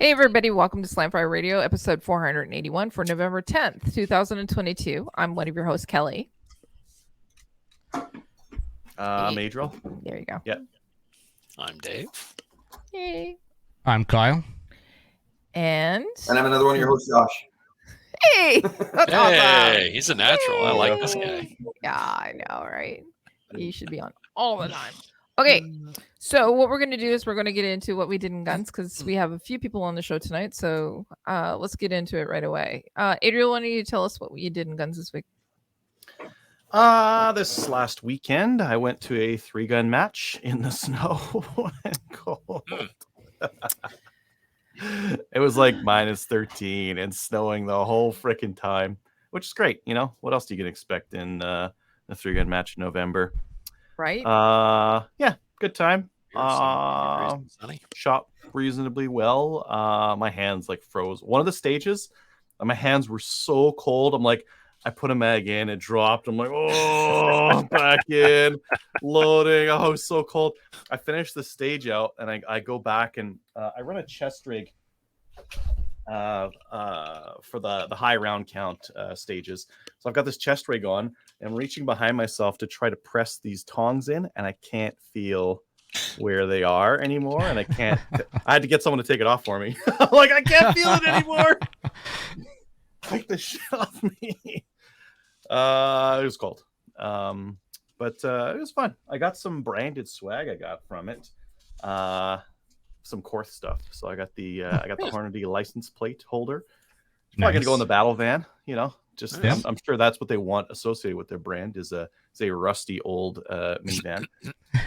Hey everybody, welcome to Slamfire Radio, episode 481 for November 10th, 2022. I'm one of your hosts, Kelly. I'm Adriel. There you go. Yeah. I'm Dave. Yay. I'm Kyle. And I'm another one of your hosts, Josh. hey, that's Hey, awesome. he's a natural. I like this guy. Yeah, I know, right? He should be on all the time. Okay, so what we're going to do is we're going to get into what we did in guns because we have a few people on the show tonight. So let's get into it right away. Adriel, why don't you tell us what you did in guns this week? This last weekend, I went to a 3-gun match in the snow and cold. It was like minus 13 and snowing the whole freaking time, which is great. You know, what else do you can expect in a 3-gun match in November? Right? Yeah, good time. Sunny. Shot reasonably well. My hands like froze. One of the stages, my hands were so cold. I'm like, I put a mag in, it dropped. I'm like, oh, back in, loading. Oh, it was so cold. I finished the stage out, and I go back and I run a chest rig for the high round count stages. So I've got this chest rig on, and I'm reaching behind myself to try to press these tongs in, and I can't feel where they are anymore, and I can't. I had to get someone to take it off for me. I'm like, I can't feel it anymore. Take the shit off me. It was cold, but it was fun. I got some branded swag I got from it, some Korth stuff. So I got the Hornady license plate holder. Probably gonna go in the battle van. You know, just Yeah. I'm sure that's what they want associated with their brand is a rusty old minivan.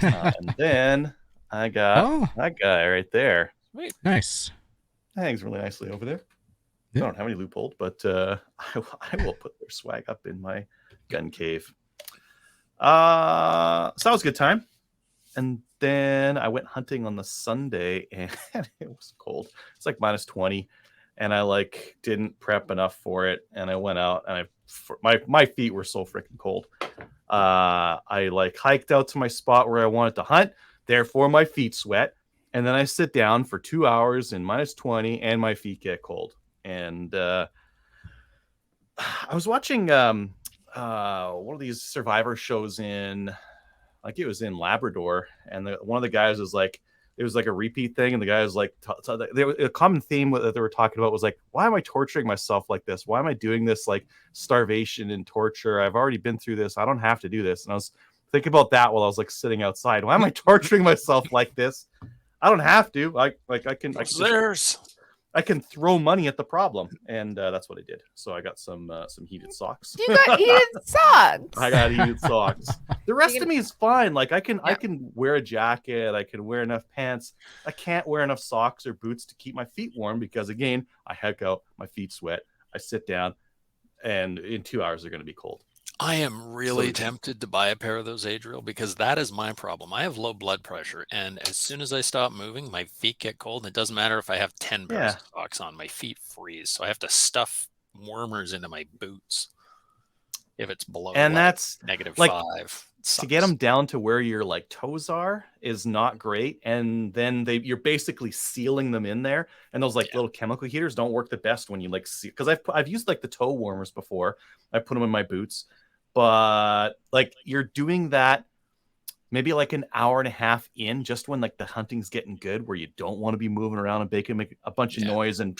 And then I got that guy right there. Nice. That hangs really nicely over there. Yeah. I don't have any loopholed, but I will put their swag up in my gun cave. So that was a good time. And then I went hunting on the Sunday, and it was cold. It's like minus 20, and I like didn't prep enough for it. And I went out, and my feet were so freaking cold. I like hiked out to my spot where I wanted to hunt. Therefore, my feet sweat. And then I sit down for 2 hours in minus 20, and my feet get cold. And I was watching one of these Survivor shows in, like it was in Labrador, and one of the guys was like, it was like a repeat thing, and the guy was like, a common theme that they were talking about was like, why am I torturing myself like this? Why am I doing this like starvation and torture? I've already been through this. I don't have to do this. And I was thinking about that while I was like sitting outside. Why am I torturing myself like this? I don't have to. I can throw money at the problem, and that's what I did. So I got some heated socks. You got heated socks. I got heated socks. The rest of me is fine. Like I can wear a jacket. I can wear enough pants. I can't wear enough socks or boots to keep my feet warm because again, I hike out, my feet sweat. I sit down, and in 2 hours they're going to be cold. I am really tempted to buy a pair of those, Adriel, because that is my problem. I have low blood pressure, and as soon as I stop moving, my feet get cold. And it doesn't matter if I have 10 pairs of socks on, my feet freeze. So I have to stuff warmers into my boots if it's below that's negative like, 5. To get them down to where your like toes are is not great, and then you're basically sealing them in there. And those like little chemical heaters don't work the best when you like see, because I've used like the toe warmers before. I put them in my boots. But like you're doing that maybe like an hour and a half in, just when like the hunting's getting good, where you don't want to be moving around and making a bunch of noise and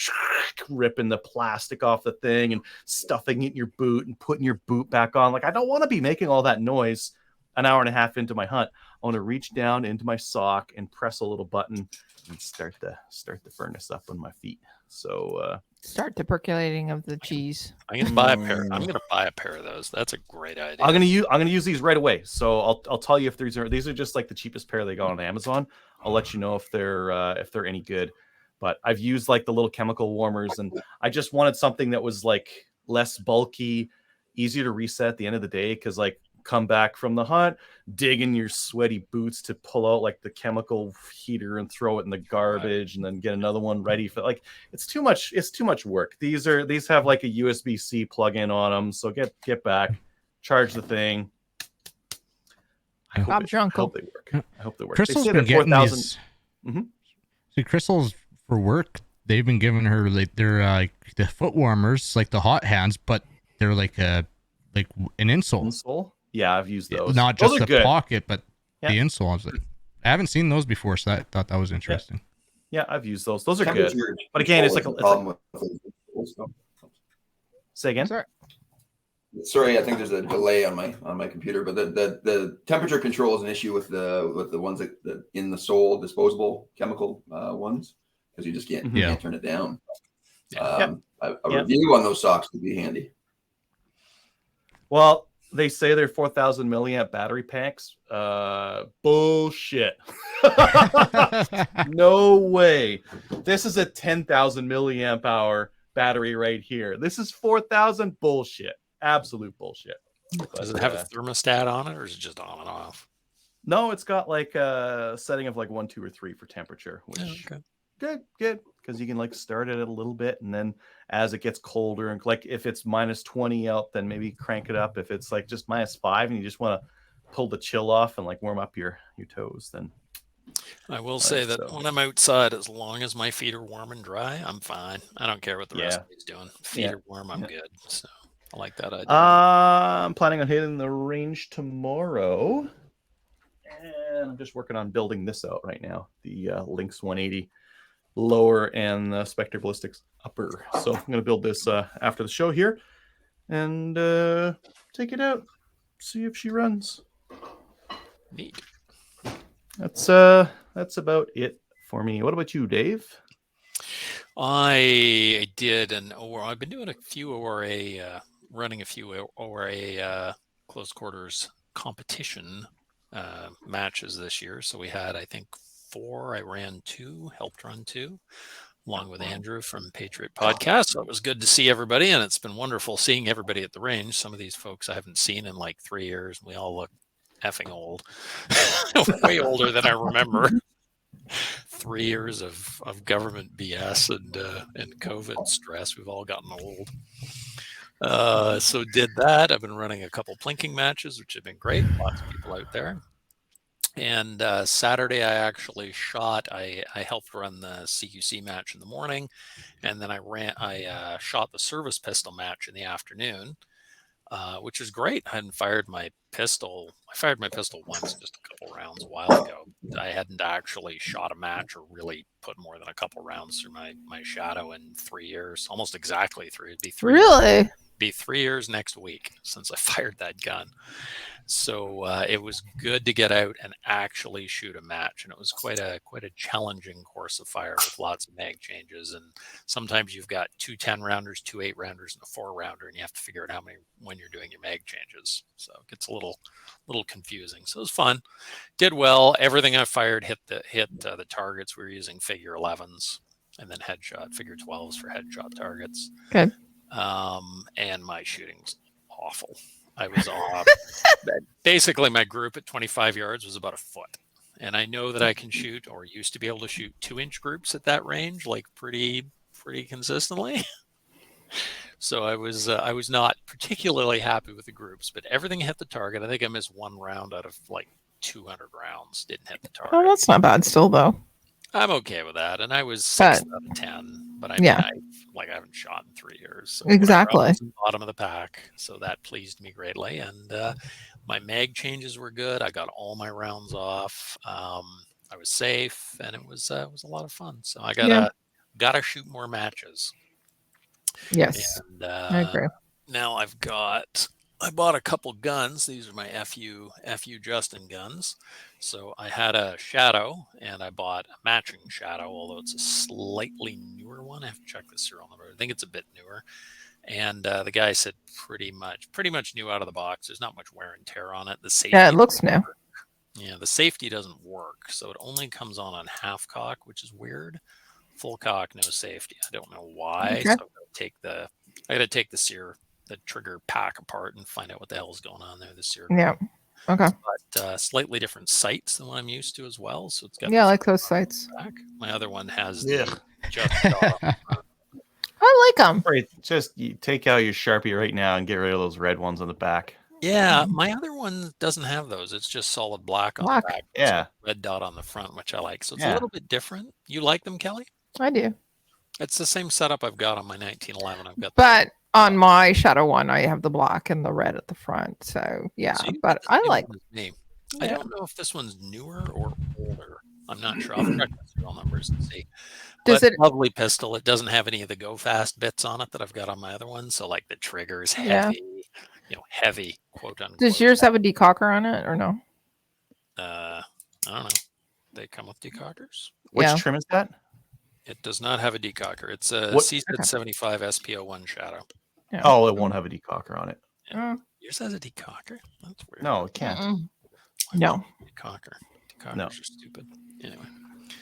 ripping the plastic off the thing and stuffing it in your boot and putting your boot back on. Like I don't want to be making all that noise an hour and a half into my hunt. I want to reach down into my sock and press a little button and start the furnace up on my feet. So start the percolating of the cheese. I'm gonna buy a pair. I'm gonna buy a pair of those. That's a great idea. I'm gonna use these right away. So I'll tell you if these are just like the cheapest pair they got on Amazon. I'll let you know if they're any good. But I've used like the little chemical warmers, and I just wanted something that was like less bulky, easier to reset at the end of the day, because like come back from the hunt, dig in your sweaty boots to pull out like the chemical heater and throw it in the garbage, and then get another one ready for like it's too much work. These have like a USB-C plug-in on them, so get back, charge the thing. I hope they work. Crystal's been getting these. See, Crystal's for work they've been giving her like they're like the foot warmers, like the hot hands, but they're like an insole. Insole? Yeah, I've used those. Not Those just are the good. pocket, but Yeah. the insole. I was like, I haven't seen those before, so I thought that was interesting. Yeah, I've used those. Those are good. But again, it's like a problem with. Say again. Sorry, I think there's a delay on my computer, but the temperature control is an issue with the ones that in the sole disposable chemical ones, because you just can't turn it down. A review on those socks would be handy. Well, they say they're 4,000 milliamp battery packs. Bullshit. No way. This is a 10,000 milliamp hour battery right here. This is 4,000. Bullshit. Absolute bullshit. Does it have a thermostat on it, or is it just on and off? No, it's got like a setting of like 1, 2, or 3 for temperature, which good, because you can like start it a little bit, and then as it gets colder, and like if it's minus 20 out, then maybe crank it up. If it's like just minus 5 and you just want to pull the chill off and like warm up your toes, then I will say that when I'm outside, as long as my feet are warm and dry, I'm fine. I don't care what the rest of me's doing. Feet are warm, I'm good. So I like that idea. I'm planning on hitting the range tomorrow, and I'm just working on building this out right now. The Lynx 180 lower and the Spectre Ballistics upper. So I'm going to build this after the show here, and take it out, see if she runs. Neat. That's about it for me. What about you, Dave? I did I've been doing a few ORA, running a few ORA close quarters competition matches this year. So we had, I think, 4. I ran 2, helped run 2, along with Andrew from Patriot Podcast. So it was good to see everybody, and it's been wonderful seeing everybody at the range. Some of these folks I haven't seen in like 3 years. We all look effing old, way older than I remember. 3 years of government BS and COVID stress. We've all gotten old. So did that. I've been running a couple plinking matches, which have been great. Lots of people out there. And Saturday, I actually shot. I helped run the CQC match in the morning, and then I shot the service pistol match in the afternoon, which was great. I hadn't fired my pistol. I fired my pistol once, just a couple rounds a while ago. I hadn't actually shot a match or really put more than a couple rounds through my shadow in 3 years, almost exactly 3. It'd be 3. Really? Be 3 years next week since I fired that gun. So it was good to get out and actually shoot a match, and it was quite a challenging course of fire with lots of mag changes. And sometimes you've got 2 10-rounders, 2 8-rounders, and a 4-rounder, and you have to figure out how many when you're doing your mag changes. So it gets a little confusing. So it was fun. Did well. Everything I fired hit the targets. We were using figure 11s and then figure 12s for headshot targets. Okay. And my shooting's awful. I was off. Basically, my group at 25 yards was about a foot. And I know that I can shoot, or used to be able to shoot 2-inch groups at that range, like pretty consistently. So I was not particularly happy with the groups, but everything hit the target. I think I missed 1 round out of like 200 rounds. Didn't hit the target. Oh, that's not bad still, though. I'm okay with that. And I was 6th out of 10, but I haven't shot in 3 years. So exactly. Bottom of the pack. So that pleased me greatly. And my mag changes were good. I got all my rounds off. I was safe, and it was a lot of fun. So I gotta shoot more matches. Yes. And, I agree. Now I bought a couple guns. These are my FU Justin guns. So I had a Shadow, and I bought a matching Shadow, although it's a slightly newer one. I have to check the serial number. I think it's a bit newer. And the guy said pretty much new out of the box. There's not much wear and tear on it. The safety, it looks new. Yeah, the safety doesn't work, so it only comes on half cock, which is weird. Full cock, no safety. I don't know why. Okay. So I got to take the trigger pack apart and find out what the hell is going on there. The sear. Yeah. Okay. But slightly different sights than what I'm used to as well. So it's got I like those sights. My other one has I like them. Right, just you take out your Sharpie right now and get rid of those red ones on the back. Yeah, my other one doesn't have those. It's just solid black on the back. Yeah. Red dot on the front, which I like. So it's a little bit different. You like them, Kelly? I do. It's the same setup I've got on my 1911. I've got But on my Shadow one, I have the black and the red at the front. So yeah, so but I like. me. Yeah. I don't know if this one's newer or older. I'm not sure. I'll check the serial numbers and see. Does But it? lovely pistol. It doesn't have any of the go fast bits on it that I've got on my other one. So like the trigger is Yeah. heavy, heavy, quote unquote. Does yours have a decocker on it or no? I don't know. They come with decockers. Which Yeah. trim is that? It does not have a decocker. It's a What- CZ75 SPO1 Shadow. Yeah. Oh, it won't have a decocker on it. Mm. Yours has a decocker? That's weird. No, it can't. Mm-mm. No. Decocker. Decockers No. are stupid. Anyway.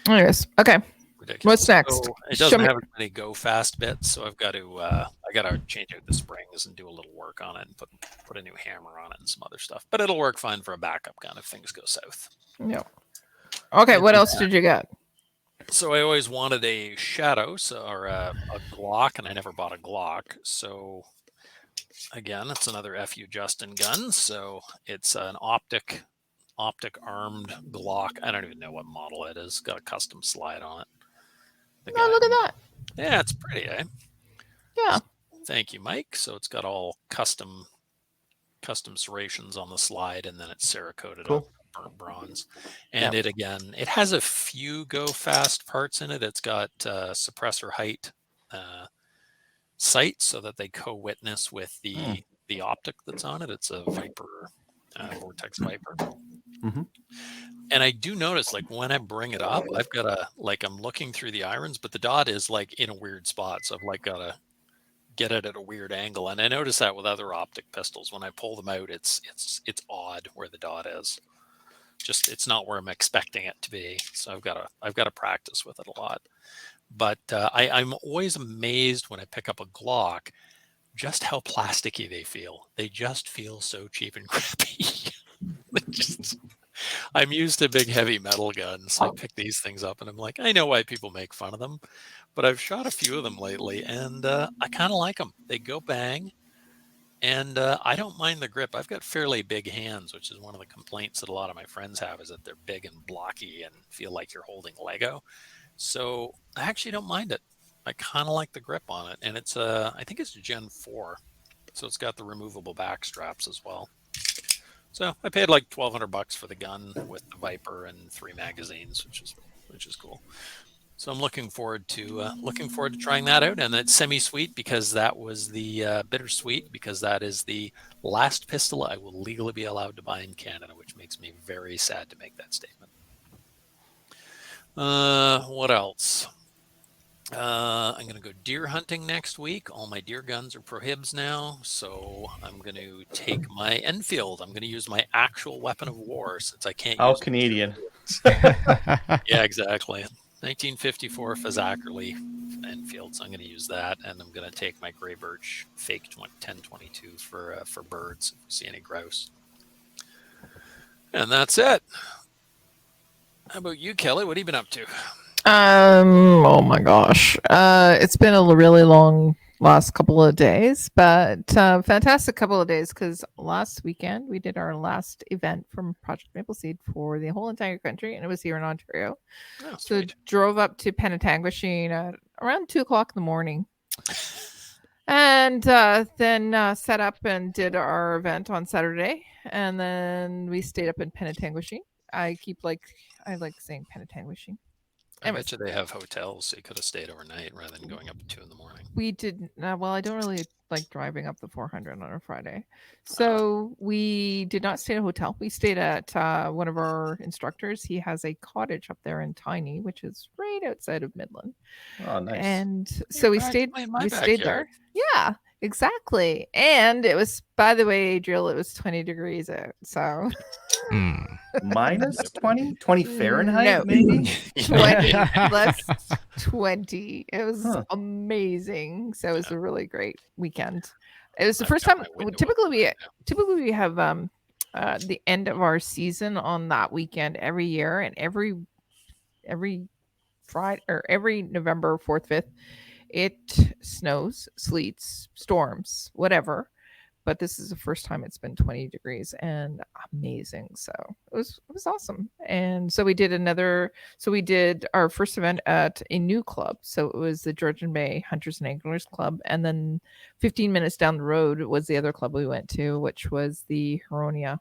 Anyways, okay. Ridiculous. What's next? So it Show doesn't me- have as many go fast bits, so I've got to change out the springs and do a little work on it and put a new hammer on it and some other stuff. But it'll work fine for a backup gun if things go south. No. Okay. What else did you get? So I always wanted a Shadow or a Glock, and I never bought a Glock. So again, it's another FU Justin gun. So it's an optic armed Glock. I don't even know what model it is. Got a custom slide on it. Oh, look at that. Yeah, it's pretty, eh? Yeah. Thank you, Mike. So it's got all custom serrations on the slide, and then it's Cerakoted Cool. up burnt bronze. And it has a few go fast parts in it. It's got suppressor height sights so that they co-witness with the optic that's on it. It's a Viper, Vortex Viper. Mm-hmm. And I do notice, like, when I bring it up, I've got I'm looking through the irons, but the dot is like in a weird spot. So I've like got to get it at a weird angle. And I notice that with other optic pistols, when I pull them out, it's odd where the dot is. Just, it's not where I'm expecting it to be. So I've got to practice with it a lot. But I'm always amazed when I pick up a Glock, just how plasticky they feel. They just feel so cheap and crappy. I'm used to big, heavy metal guns. I pick these things up and I'm like, I know why people make fun of them, but I've shot a few of them lately and I kind of like them. They go bang and I don't mind the grip. I've got fairly big hands, which is one of the complaints that a lot of my friends have, is that they're big and blocky and feel like you're holding Lego. So I actually don't mind it. I kind of like the grip on it. And it's I think it's Gen 4. So it's got the removable back straps as well. So I paid like $1,200 for the gun with the Viper and 3 magazines, which is cool. So I'm looking forward to trying that out, and it's semi-sweet because that was the bittersweet, because that is the last pistol I will legally be allowed to buy in Canada, which makes me very sad to make that statement. What else? I'm going to go deer hunting next week. All my deer guns are prohibs now, so I'm going to take my Enfield. I'm going to use my actual weapon of war since I can't use Canadian. Yeah, exactly. 1954 Fazakerley Enfield, so I'm going to use that, and I'm going to take my Grey Birch fake 1022 for birds, if we see any grouse. And that's it. How about you, Kelly? What have you been up to? Oh my gosh. It's been a really long last couple of days, but fantastic couple of days, because last weekend we did our last event from Project Maple Seed for the whole entire country, and it was here in Ontario. Oh, so sweet. drove up to Penetanguishene at around 2:00 in the morning. And then set up and did our event on Saturday, and then we stayed up in Penetanguishene. I like saying Penetanguishene. I bet you they have hotels, so you could have stayed overnight rather than going up at 2 in the morning. We did. Well, I don't really like driving up the 400 on a Friday, so we did not stay at a hotel. We stayed at one of our instructors. He has a cottage up there in Tiny, which is right outside of Midland. Oh, nice. And so we stayed. We stayed there. Yeah, exactly. And it was, by the way, Adriel, it was 20 degrees out. So minus 20 Fahrenheit, No. maybe 20 less 20. It was amazing. So it was a really great weekend. It was the first time. Typically we have the end of our season on that weekend every year, and every Friday or every November 4th, 5th, it snows, sleets, storms, whatever. but this is the first time it's been 20 degrees and amazing. So it was awesome. And so we did our first event at a new club. So it was the Georgian Bay Hunters and Anglers Club. And then 15 minutes down the road was the other club we went to, which was the Huronia,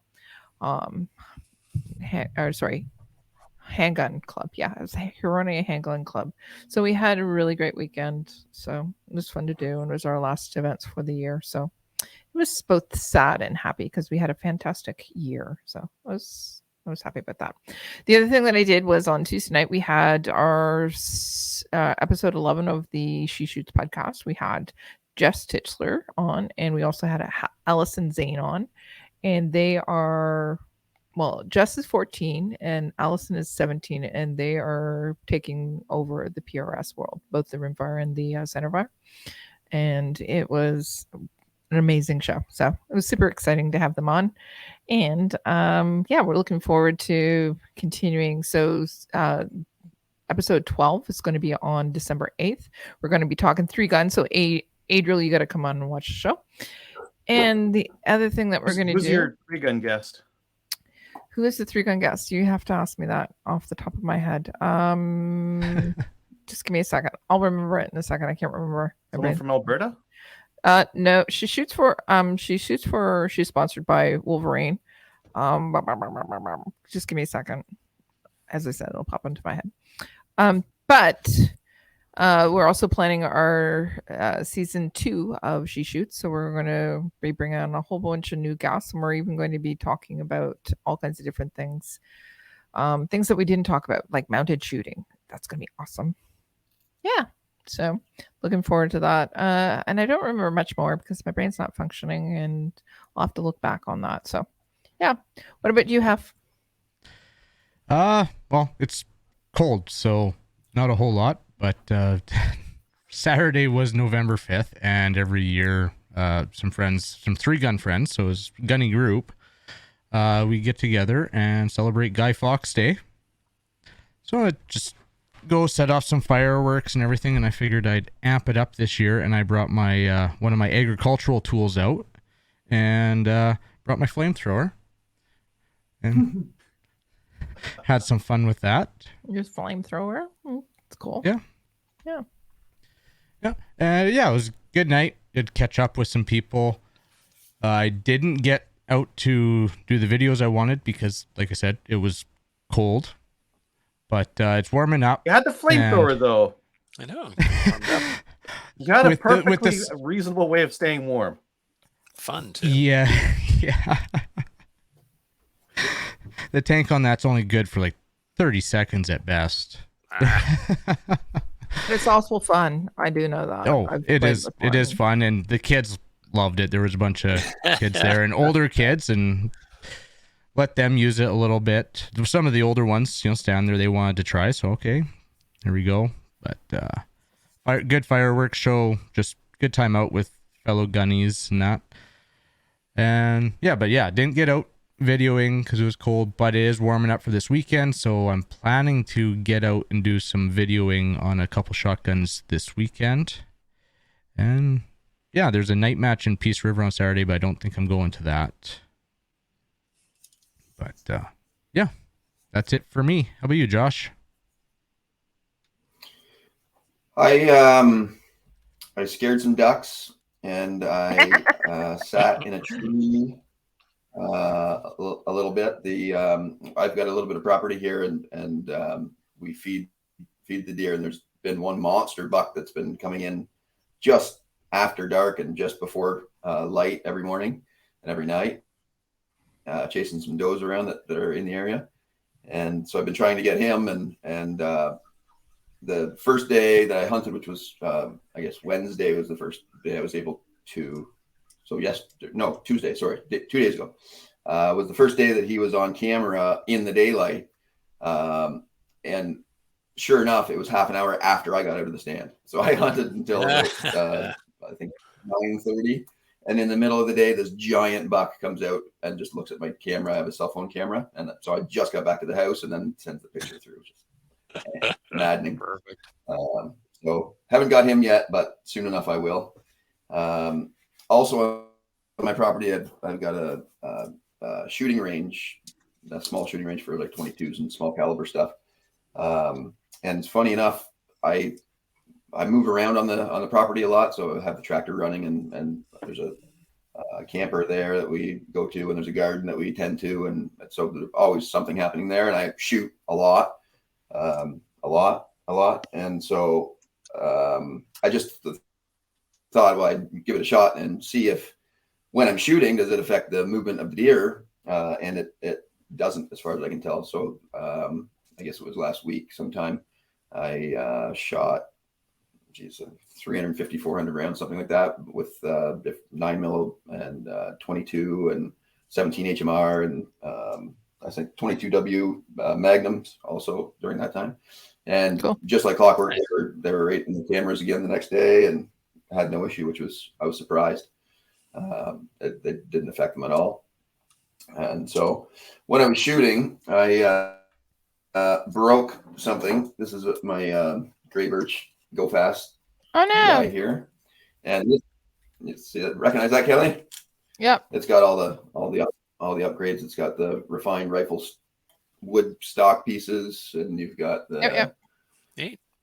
handgun club. Yeah, it was Huronia Handgun Club. So we had a really great weekend. So it was fun to do, and it was our last events for the year. So it was both sad and happy because we had a fantastic year. So I was happy about that. The other thing that I did was on Tuesday night we had our episode 11 of the She Shoots podcast. We had Jess Tichler on, and we also had Allison Zane on, and they are. Well, Jess is 14 and Allison is 17, and they are taking over the PRS world, both the rimfire and the centerfire. And it was an amazing show. So it was super exciting to have them on. And we're looking forward to continuing. So episode 12 is going to be on December 8th. We're going to be talking 3 guns. So Adriel, you got to come on and watch the show. And the other thing that we're going to do. Who's your 3-gun guest? Who is the 3-gun guest? You have to ask me that off the top of my head. Just give me a second. I'll remember it in a second. I can't remember. Someone from Alberta? No, she's sponsored by Wolverine. Just give me a second. As I said, it'll pop into my head. But we're also planning our season 2 of She Shoots. So we're going to be bringing on a whole bunch of new guests, and we're even going to be talking about all kinds of different things. Things that we didn't talk about, like mounted shooting. That's going to be awesome. Yeah. So looking forward to that. And I don't remember much more because my brain's not functioning, and I'll have to look back on that. So yeah. What about you, Hef? Well, it's cold, so not a whole lot. But Saturday was November 5th, and every year some 3-gun friends, so it's a gunny group, we get together and celebrate Guy Fawkes Day. So I just go set off some fireworks and everything, and I figured I'd amp it up this year, and I brought my one of my agricultural tools out, and brought my flamethrower, and had some fun with that. Your flamethrower? It's cool. Yeah. It was a good night. Did catch up with some people. I didn't get out to do the videos I wanted because, like I said, it was cold. But it's warming up. You had the flamethrower, though. I know. You got a perfectly reasonable way of staying warm. Fun, too. Yeah. The tank on that's only good for like 30 seconds at best. It's also fun. I do know that. Oh, it is. It is fun, and the kids loved it. There was a bunch of kids there, and older kids, and let them use it a little bit. Some of the older ones, stand there. They wanted to try, so okay, there we go. But good fireworks show, just good time out with fellow gunnies and that. And didn't get out videoing because it was cold, but it is warming up for this weekend, so I'm planning to get out and do some videoing on a couple shotguns this weekend. And there's a night match in Peace River on Saturday, but I don't think I'm going to that. But that's it for me. How about you, Josh? I scared some ducks, and I sat in a tree a little bit. I've got a little bit of property here, and we feed the deer, and there's been one monster buck that's been coming in just after dark and just before light every morning and every night, chasing some does around that are in the area. And so I've been trying to get him, and the first day that I hunted, which was I guess Wednesday, was the first day I was able to. So Tuesday, sorry, 2 days ago, was the first day that he was on camera in the daylight. And sure enough, it was half an hour after I got out of the stand. So I hunted until I think 9:30. And in the middle of the day, this giant buck comes out and just looks at my camera. I have a cell phone camera. And so I just got back to the house and then sends the picture through. Just maddening. Perfect. So haven't got him yet, but soon enough I will. Also my property, I've got a shooting range, a small shooting range for like 22s and small caliber stuff. And funny enough, I move around on the property a lot, so I have the tractor running, and there's a camper there that we go to, and there's a garden that we tend to, and so there's always something happening there. And I shoot a lot, and so I just thought, well, I'd give it a shot and see if when I'm shooting, does it affect the movement of the deer? And it doesn't, as far as I can tell. So I guess it was last week sometime. I shot 350, 400 rounds, something like that, with 9mm and 22 and 17 HMR and I think 22W Magnums also during that time. And cool. Just like clockwork, they were rating the cameras again the next day and had no issue, I was surprised. It didn't affect them at all. And so when I was shooting, I broke something. This is my gray birch Go Fast. Oh no! Here, and this, you see that? Recognize that, Kelly? Yep. It's got all the upgrades. It's got the refined rifle wood stock pieces, and you've got the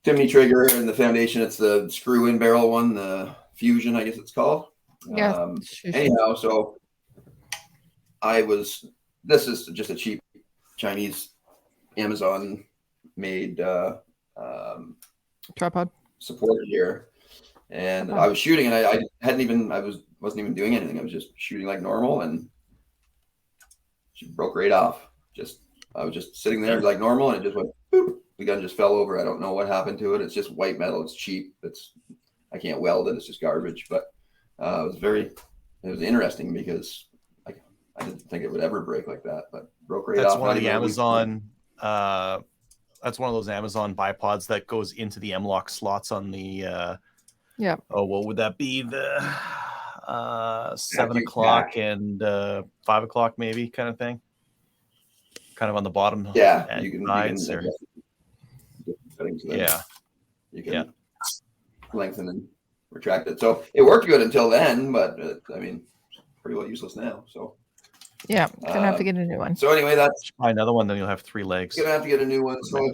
Timney trigger and the foundation. It's the screw-in barrel one, the Fusion, I guess it's called. Yeah. Anyhow, so this is just a cheap Chinese Amazon made tripod support here, and I was shooting, and I wasn't even doing anything. I was just shooting like normal, and she broke right off. I was just sitting there like normal, and it just went boop. The gun just fell over. I don't know what happened to it. It's just white metal. It's cheap. I can't weld it. It's just garbage. But it was interesting because I didn't think it would ever break like that, but broke right off. That's one of the Amazon. That's one of those Amazon bipods that goes into the M-lock slots on the. Oh, what would that be? The 7 o'clock and 5 o'clock, maybe, kind of thing. Kind of on the bottom. Yeah, you can you can lengthen and retract it. So it worked good until then, but I mean, pretty well useless now. So. Yeah, gonna have to get a new one. So anyway, that's buy another one, then you'll have 3 legs. Gonna have to get a new one. So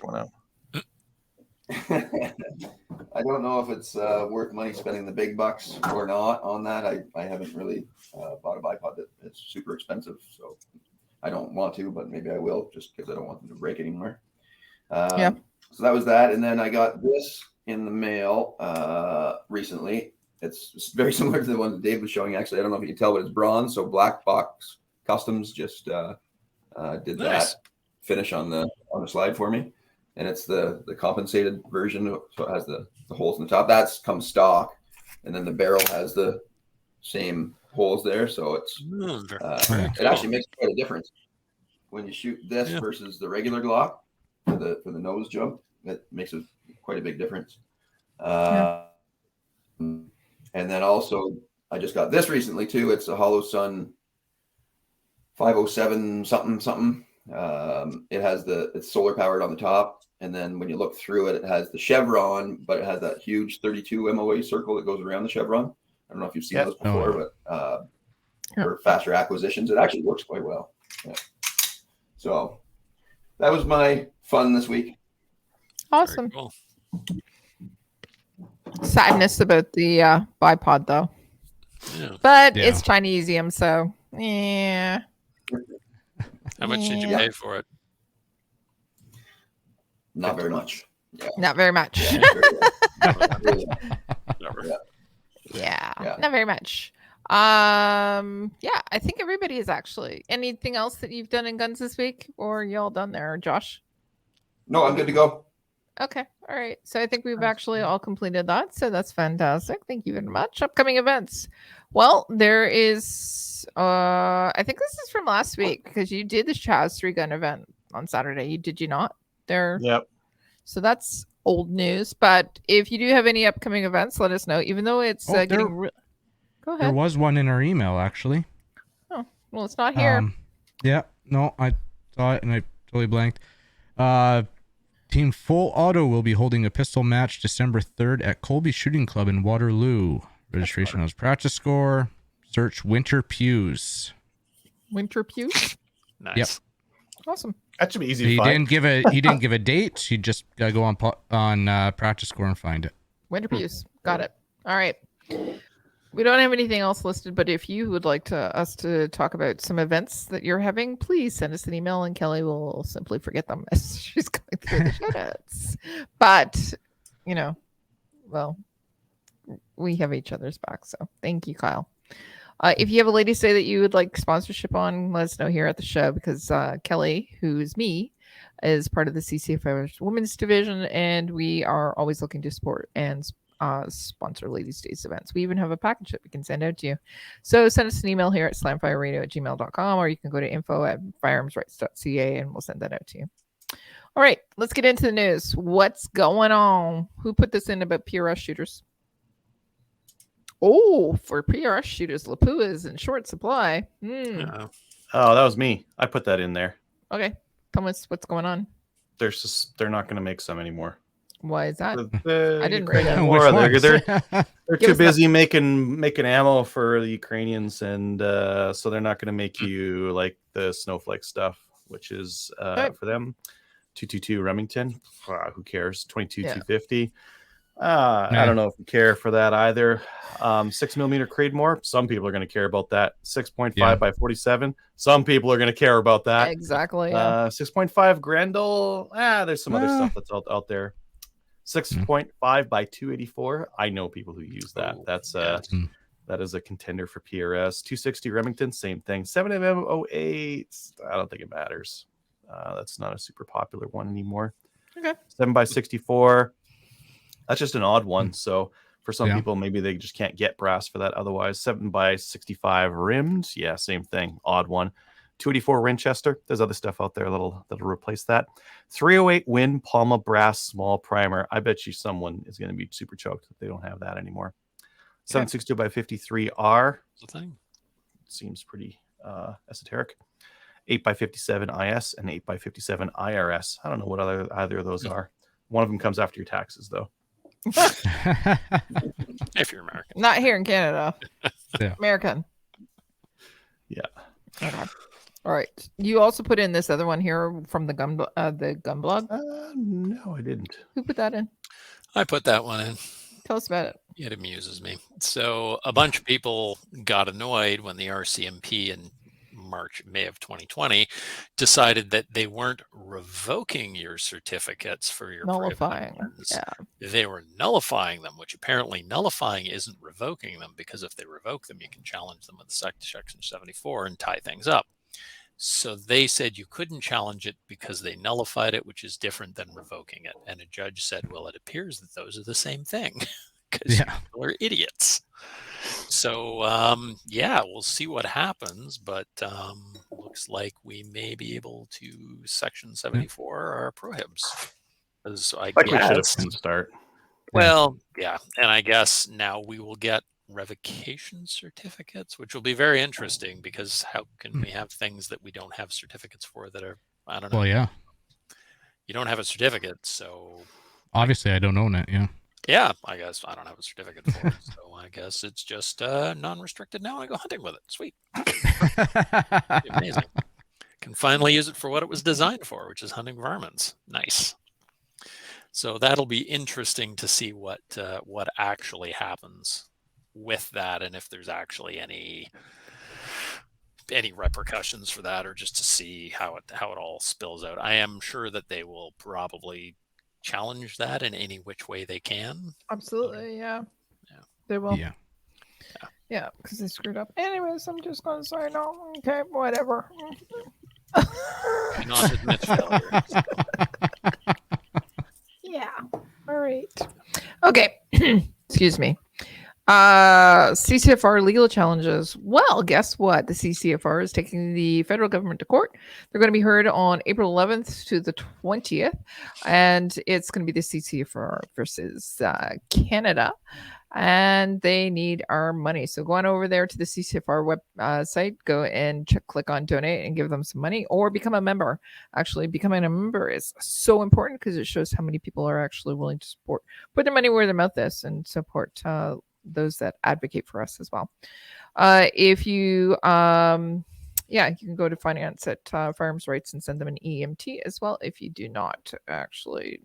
I don't know if it's worth money spending the big bucks or not on that. I haven't really bought a bipod that it's super expensive, so I don't want to, but maybe I will, just because I don't want them to break anymore. So that was that, and then I got this in the mail recently. It's very similar to the one that Dave was showing. Actually, I don't know if you can tell, but it's bronze, so Black Box Customs just did that finish on the slide for me, and it's the compensated version, so it has the holes in the top. That's comes stock, and then the barrel has the same holes there, so it's it actually makes quite a difference when you shoot this versus the regular Glock for the nose jump. It makes quite a big difference. And then also I just got this recently too. It's a Hollow Sun 507 something. It has it's solar powered on the top, and then when you look through it, it has the chevron, but it has that huge 32 MOA circle that goes around the chevron. I don't know if you've seen those before, but for faster acquisitions, it actually works quite well. Yeah. So that was my fun this week. Awesome. Cool. Sadness about the bipod though. But it's Chinesium, so yeah. How much did you pay for it? Not very much. Yeah. Not very much. Yeah, not very much. I think everybody is actually. Anything else that you've done in guns this week, or are you all done there, Josh? No, I'm good to go. Okay. All right. So I think we've actually all completed that. So that's fantastic. Thank you very much. Upcoming events. Well, there is, I think this is from last week because you did the Chaz 3-gun event on Saturday. Did you not? Yep. So that's old news. But if you do have any upcoming events, let us know. Even though it's Go ahead. There was one in our email, actually. Oh, well, it's not here. No, I saw it and I totally blanked. Team Full Auto will be holding a pistol match December 3rd at Colby Shooting Club in Waterloo. Registration has practice score, Search Winter Pews. Winter Pews. Nice. Yep. Awesome. That should be easy He to find. didn't give a date. He just gotta go on Practice Score and find it. Winter Pews. Got it. All right. We don't have anything else listed, but if you would like us to talk about some events that you're having, please send us an email and Kelly will simply forget them as she's going through the show notes. But, well, we have each other's back. So thank you, Kyle. If you have a lady say that you would like sponsorship on, let us know here at the show because Kelly, who's me, is part of the CCFI Women's Division, and we are always looking to support and sponsor Ladies' Days events. We even have a package that we can send out to you. So send us an email here at slamfireradio@gmail.com, or you can go to info@firearmsrights.ca and we'll send that out to you. All right, let's get into the news. What's going on? Who put this in about PRS shooters? Oh, for PRS shooters, Lapua is in short supply. Uh, Oh, that was me. I put that in there. Okay, tell us what's going on. They're not going to make some anymore. Why is that? I didn't read that. Which ones? They're Give too us busy making ammo for the Ukrainians, and so they're not going to make you like the snowflake stuff, which is for them 222 Remington. Who cares? 22-250. I don't know if you care for that either. 6mm Creedmoor. Some people are going to care about that. 6.5 by 47. Some people are going to care about that. Exactly. 6.5 Grendel. There's some other stuff that's out there. 6.5 by 284. I know people who use that. That is a contender for PRS. 260 Remington, same thing. 7mm08. I don't think it matters. That's not a super popular one anymore. Okay. 7 by 64. That's just an odd one. So for some people, maybe they just can't get brass for that. Otherwise, 7 by 65 rimmed. Yeah, same thing. Odd one. 284 Winchester. There's other stuff out there that'll replace that. 308 Win Palma Brass Small Primer. I bet you someone is going to be super choked if they don't have that anymore. 762 by 53R. the thing. Seems pretty esoteric. 8 by 57 IS and 8 by 57 IRS. I don't know what either of those are. One of them comes after your taxes, though. If you're American. Not here in Canada. Yeah. American. Yeah. Okay. All right. You also put in this other one here from the gun blog. No, I didn't. Who put that in? I put that one in. Tell us about it. It amuses me. So a bunch of people got annoyed when the RCMP in May of 2020 decided that they weren't revoking your certificates for your Nullifying. Yeah. They were nullifying them, which apparently nullifying isn't revoking them, because if they revoke them, you can challenge them with Section 74 and tie things up. So they said you couldn't challenge it because they nullified it, which is different than revoking it. And a judge said, well, it appears that those are the same thing because people are idiots. So, we'll see what happens, but looks like we may be able to Section 74 our prohibs. As I Like we should have guess. from the start. Well, yeah. And I guess now we will get revocation certificates, which will be very interesting, because how can we have things that we don't have certificates for that are, I don't know. Well, yeah. You don't have a certificate, so. Obviously, I don't own it, yeah. Yeah, I guess I don't have a certificate for it, so I guess it's just non-restricted now. I go hunting with it. Sweet. Amazing. Can finally use it for what it was designed for, which is hunting varmints. Nice. So that'll be interesting to see what actually happens with that, and if there's actually any repercussions for that, or just to see how it all spills out. I am sure that they will probably challenge that in any which way they can. Absolutely, yeah. They will. Yeah, because they screwed up. Anyways, I'm just going to say no. Okay, whatever. Not admit failure. Yeah. All right. Okay. Excuse me. CCFR legal challenges. Well, guess what? The CCFR is taking the federal government to court. They're going to be heard on April 11th to the 20th, and it's going to be the CCFR versus Canada, and they need our money. So go on over there to the CCFR website, go and click on donate and give them some money, or become a member. Actually, becoming a member is so important because it shows how many people are actually willing to put their money where their mouth is and support those that advocate for us as well. If you you can go to finance at Firearms Rights and send them an EMT as well if you do not actually,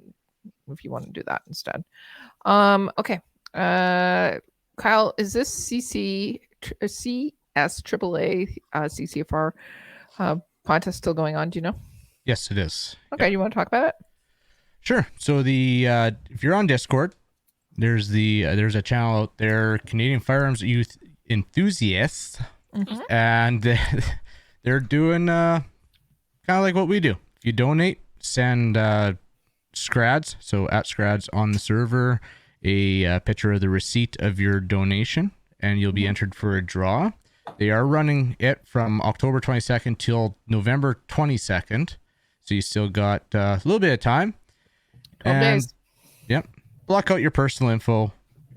if you want to do that instead. Okay. Kyle, is this CSAAA CCFR contest still going on? Do you know? Yes, it is. Okay, you want to talk about it? Sure. So the if you're on Discord, there's a channel out there, Canadian Firearms Youth Enthusiasts, and they're doing kind of like what we do. If you donate, send Scrads, so at Scrads on the server, a picture of the receipt of your donation, and you'll be entered for a draw. They are running it from October 22nd till November 22nd, so you still got a little bit of time. 12 days. Yep. Block out your personal info.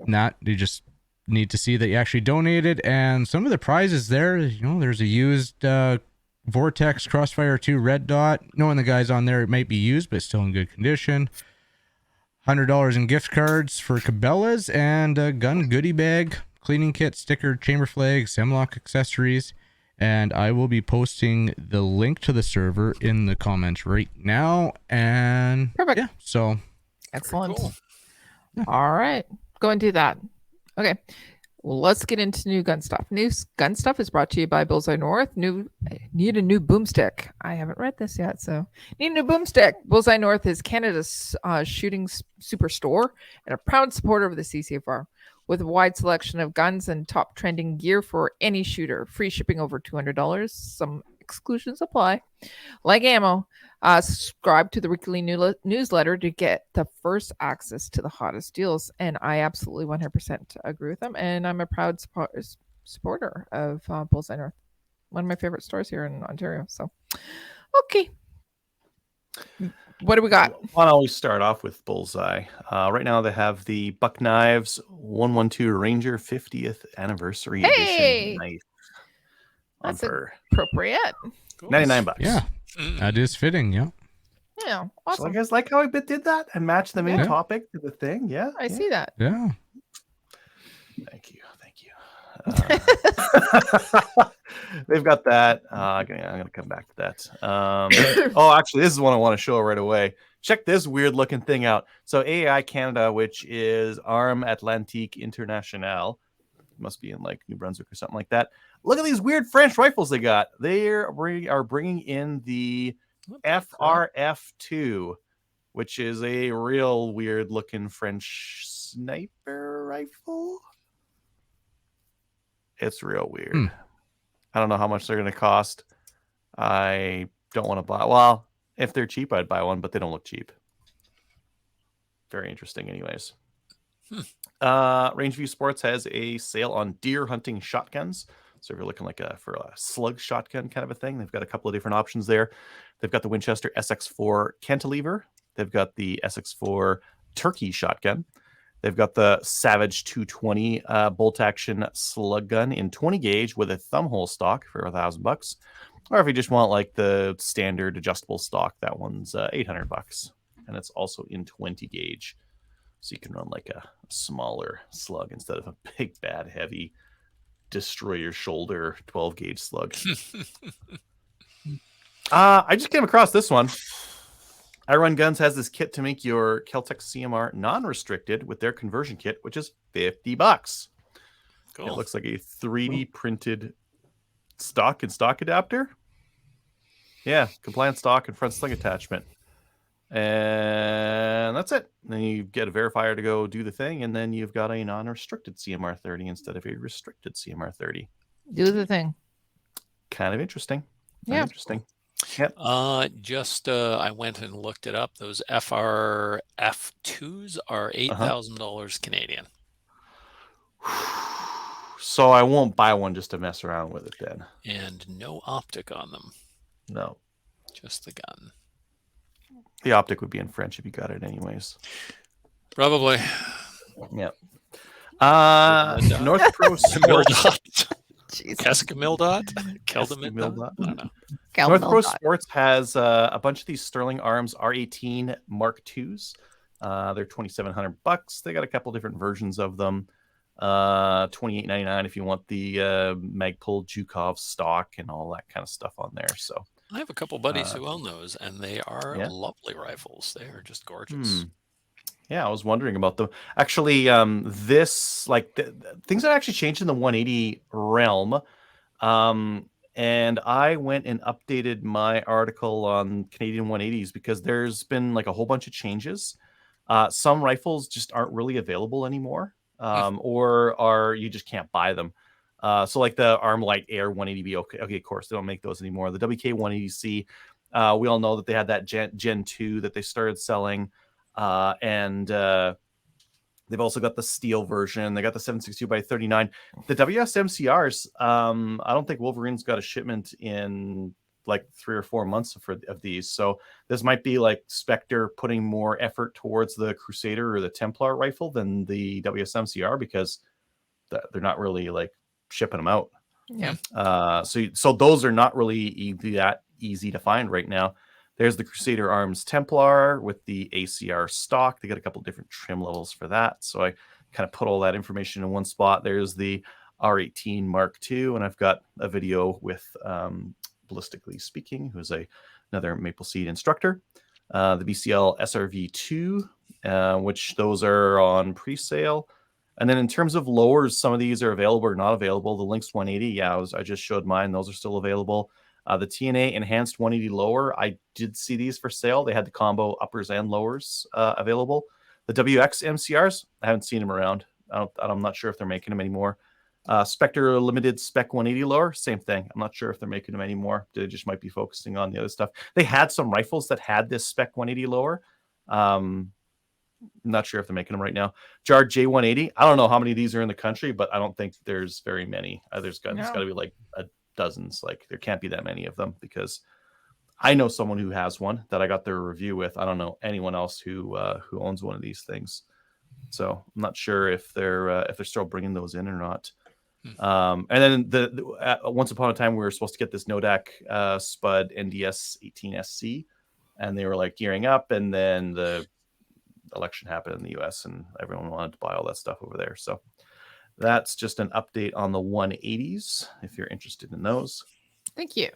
Not you just need to see that you actually donated, and some of the prizes there. You know, there's a used Vortex Crossfire 2 Red Dot. Knowing the guys on there, it might be used, but still in good condition. $100 in gift cards for Cabela's and a gun goodie bag, cleaning kit, sticker, chamber flag, Semlock accessories. And I will be posting the link to the server in the comments right now. And perfect. Yeah, so excellent. Cool. Yeah. All right, go and do that. Okay, well, let's get into new gun stuff. New gun stuff is brought to you by Bullseye North. Need a new boomstick. I haven't read this yet, so need a new boomstick. Bullseye North is Canada's shooting superstore and a proud supporter of the CCFR. With a wide selection of guns and top trending gear for any shooter. Free shipping over $200. Some exclusions apply. Like ammo, subscribe to the weekly newsletter to get the first access to the hottest deals. And I absolutely 100% agree with them. And I'm a proud supporter of Bullseye North. One of my favorite stores here in Ontario. So, okay. What do we got? Why don't we start off with Bullseye? Right now they have the Buck Knives 112 Ranger 50th Anniversary Edition knife. That's appropriate. Cool. $99. yeah, that is fitting. Yeah. Yeah, So awesome. you guys like how I did that and matched the main Yeah. topic to the thing? Yeah. I see that. Yeah. Thank you. They've got that. I'm gonna come back to that. Actually, this is one I want to show right away. Check this weird looking thing out. So AAI Canada, which is Arme Atlantique Internationale, must be in like New Brunswick or something like that. Look at these weird French rifles they got. They are bringing in the FRF2, which is a real weird looking French sniper rifle. It's real weird. I don't know how much they're going to cost. I don't want to buy. Well, if they're cheap, I'd buy one, but they don't look cheap. Very interesting, anyways. Rangeview Sports has a sale on deer hunting shotguns. So if you're looking for a slug shotgun kind of a thing, they've got a couple of different options there. They've got the Winchester SX4 cantilever. They've got the SX4 turkey shotgun. They've got the Savage 220 bolt action slug gun in 20 gauge with a thumbhole stock for $1,000. Or if you just want like the standard adjustable stock, that one's $800. And it's also in 20 gauge. So you can run like a smaller slug instead of a big, bad, heavy, destroy your shoulder 12 gauge slug. I just came across this one. I Run Guns has this kit to make your Keltec CMR non-restricted with their conversion kit, which is $50. Cool. It looks like a 3D printed stock and stock adapter. Yeah, compliant stock and front sling attachment. And that's it. Then you get a verifier to go do the thing, and then you've got a non-restricted CMR 30 instead of a restricted CMR 30. Do the thing. Kind of interesting. Yeah. Interesting. Yep. I went and looked it up. Those FRF2s are $8,000 Canadian. So I won't buy one just to mess around with it then. And no optic on them. No. Just the gun. The optic would be in French if you got it anyways. Probably. Yep. North Pro Sports. Escamildot? Keldamildot? I don't know. North Pro Sports has a bunch of these Sterling Arms R18 Mark IIs. They're $2,700. They got a couple different versions of them. $28.99 if you want the Magpul Zhukov stock and all that kind of stuff on there. So I have a couple buddies who own those, and they are yeah. lovely rifles. They are just gorgeous. Yeah, I was wondering about them. Actually, this things that actually changed in the 180 realm. And I went and updated my article on Canadian 180s because there's been like a whole bunch of changes. Some rifles just aren't really available anymore, or you just can't buy them. So like the Armalite Air 180B, okay, of course they don't make those anymore. The WK 180C, we all know that they had that Gen 2 that they started selling, and they've also got the steel version. They got the 762x39. The WSMCRs, I don't think Wolverine's got a shipment in like 3 or 4 months of these. So this might be like Spectre putting more effort towards the Crusader or the Templar rifle than the WSMCR because they're not really like shipping them out. Yeah. So those are not really that easy to find right now. There's the Crusader Arms Templar with the ACR stock. They got a couple different trim levels for that. So I kind of put all that information in one spot. There's the R18 Mark II, and I've got a video with Ballistically Speaking, who's another Maple Seed instructor. The BCL SRV2, which those are on pre-sale. And then in terms of lowers, some of these are available or not available. The Lynx 180, I just showed mine. Those are still available. The TNA Enhanced 180 lower, I did see these for sale. They had the combo uppers and lowers available. The WX MCRs, I haven't seen them around. I'm not sure if they're making them anymore. Spectre Limited Spec 180 lower, same thing. I'm not sure if they're making them anymore. They just might be focusing on the other stuff. They had some rifles that had this Spec 180 lower. I'm not sure if they're making them right now. Jar J180, I don't know how many of these are in the country, but I don't think there's very many. There's got to be like dozens. Like there can't be that many of them because I know someone who has one that I got their review with. I don't know anyone else who owns one of these things, so I'm not sure if they're still bringing those in or not. And then once upon a time we were supposed to get this Nodak Spud NDS 18SC, and they were like gearing up, and then the election happened in the US and everyone wanted to buy all that stuff over there. So that's just an update on the 180s if you're interested in those. Thank you.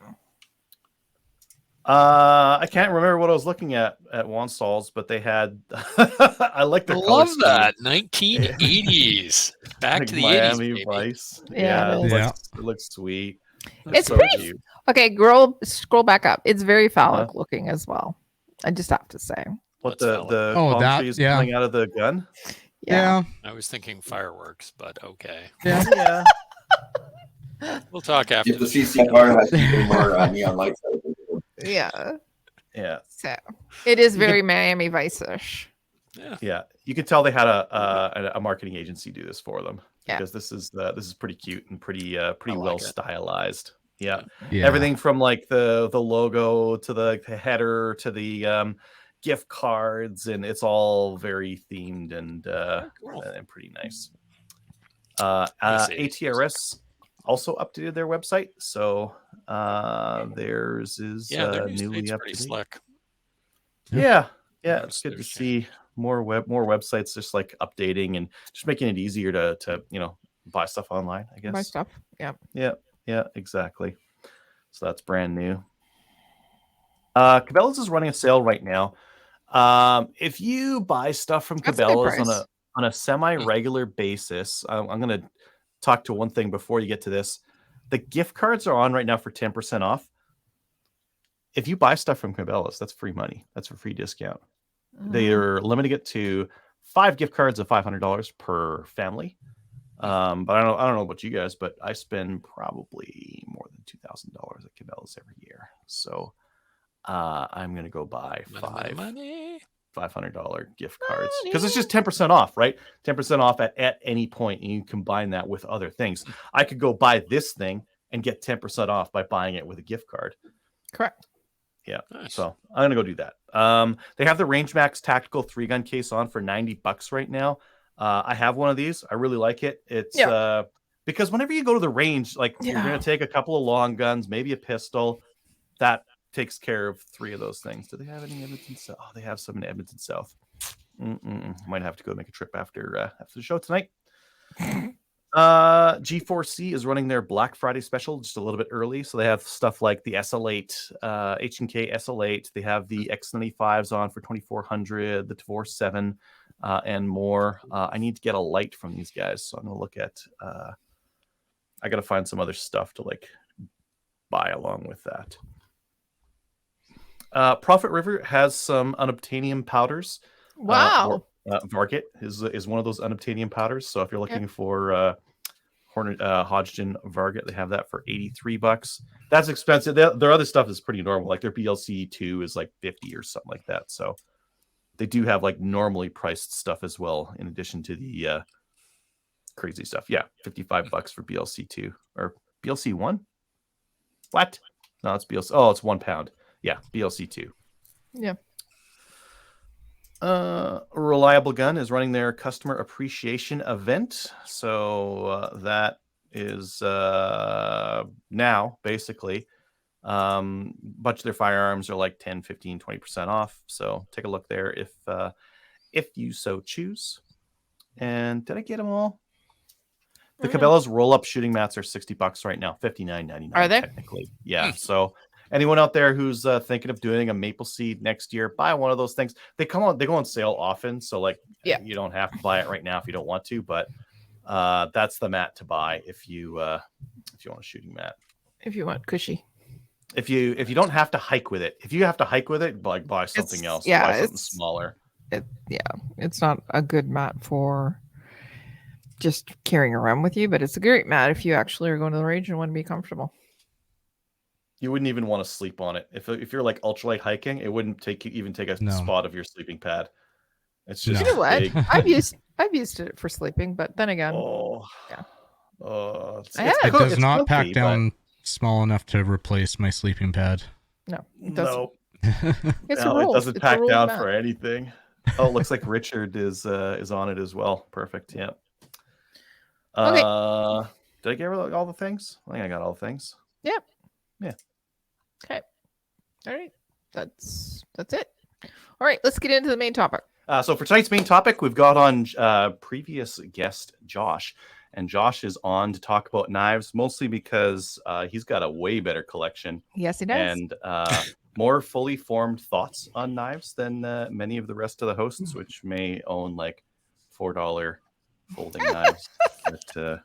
I can't remember what I was looking at Wanstalls, but they had I like their love color that 1980s back like to the Miami 80s, Vice. Yeah, it looks sweet. It's so pretty cute. Okay, scroll back up. It's very phallic looking as well. I just have to say. What the palm trees coming out of the gun? Yeah. I was thinking fireworks, but okay. Yeah. We'll talk after. If the CCR has more neon lights. Yeah. So it is very Miami Vice-ish. Yeah. You could tell they had a marketing agency do this for them because this is pretty cute and pretty well stylized. Yeah. Everything from like the logo to the header to the gift cards, and it's all very themed and pretty nice. ATRS also updated their website, so theirs is newly up to date. Slick. Yeah, it's good to see more websites just like updating and just making it easier to buy stuff online, I guess. Buy stuff. Yeah, exactly. So that's brand new. Cabela's is running a sale right now. If you buy stuff from Cabela's on a semi-regular basis, I'm going to talk to one thing before you get to this. The gift cards are on right now for 10% off. If you buy stuff from Cabela's, that's free money. That's a free discount. They are limiting it to 5 gift cards of $500 per family. But I don't know about you guys, but I spend probably more than $2,000 at Cabela's every year. So I'm going to go buy 5 $500 gift cards because it's just 10% off, right? 10% off at any point, and you combine that with other things. I could go buy this thing and get 10% off by buying it with a gift card. Correct. Yeah. Nice. So I'm going to go do that. They have the Range Max Tactical 3-gun case on for $90 right now. I have one of these. I really like it. It's because whenever you go to the range, like you're going to take a couple of long guns, maybe a pistol, that takes care of 3 of those things. Do they have any Edmonton South? Oh, they have some in Edmonton South. Might have to go make a trip after the show tonight. G4C is running their Black Friday special just a little bit early, so they have stuff like the SL8, H&K SL8. They have the X95s on for 2400, the Tavor 7, and more. I need to get a light from these guys, so I'm gonna look at. I gotta find some other stuff to like buy along with that. Prophet River has some unobtainium powders. Wow. Varget is one of those unobtainium powders. So if you're looking for Hodgdon Varget, they have that for $83. That's expensive. Their other stuff is pretty normal. Like their BLC2 is like 50 or something like that. So they do have like normally priced stuff as well, in addition to the crazy stuff. Yeah, $55 for BLC2 or BLC1. What? No, it's BLC. Oh, it's £1. Yeah, BLC2. Yeah. Reliable Gun is running their customer appreciation event. So that is now basically a bunch of their firearms are like 10, 15, 20% off. So take a look there if you so choose. And did I get them all? The Cabela's roll-up shooting mats are $60 right now, $59.99. Are they? Technically? Yeah. So anyone out there who's thinking of doing a maple seed next year, buy one of those things. They go on sale often, so like you don't have to buy it right now if you don't want to. But that's the mat to buy if you want a shooting mat. If you want cushy. If you don't have to hike with it, if you have to hike with it, like buy something else. Yeah, buy something smaller. It's not a good mat for just carrying around with you, but it's a great mat if you actually are going to the range and want to be comfortable. You wouldn't even want to sleep on it. If you're like ultralight hiking, it wouldn't take a spot of your sleeping pad. It's just you know what? big. I've used it for sleeping, but then again, it does not pack down small enough to replace my sleeping pad. No, it doesn't. It doesn't pack down for anything. Oh, it looks like Richard is on it as well. Perfect. Yeah. Okay. Did I get all the things? I think I got all the things. Yep. Yeah. Okay. All right. That's it. All right. Let's get into the main topic. So for tonight's main topic, we've got on previous guest Josh, and Josh is on to talk about knives, mostly because he's got a way better collection. Yes, he does. And more fully formed thoughts on knives than many of the rest of the hosts, which may own like $4 folding knives. But,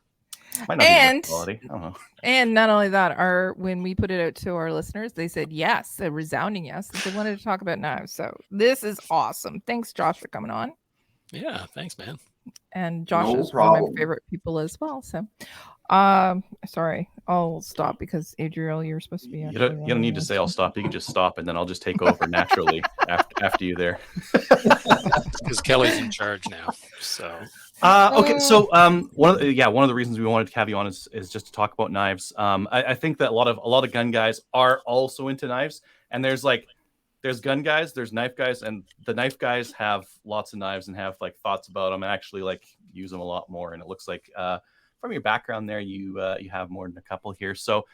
might not be quality. I don't know. And not only that, when we put it out to our listeners, they said yes, a resounding yes, that they wanted to talk about knives. So this is awesome. Thanks, Josh, for coming on. Yeah, thanks, man. And Josh is one of my favorite people as well. So, sorry, I'll stop because Adriel, you're supposed to be. You don't need to say I'll stop. You can just stop, and then I'll just take over naturally after you there. Because Kelly's in charge now. So. Okay, so one of the reasons we wanted to have you on is just to talk about knives. I think that a lot of gun guys are also into knives, and there's gun guys, there's knife guys, and the knife guys have lots of knives and have like thoughts about them and actually like use them a lot more. And it looks like from your background there, you have more than a couple here. So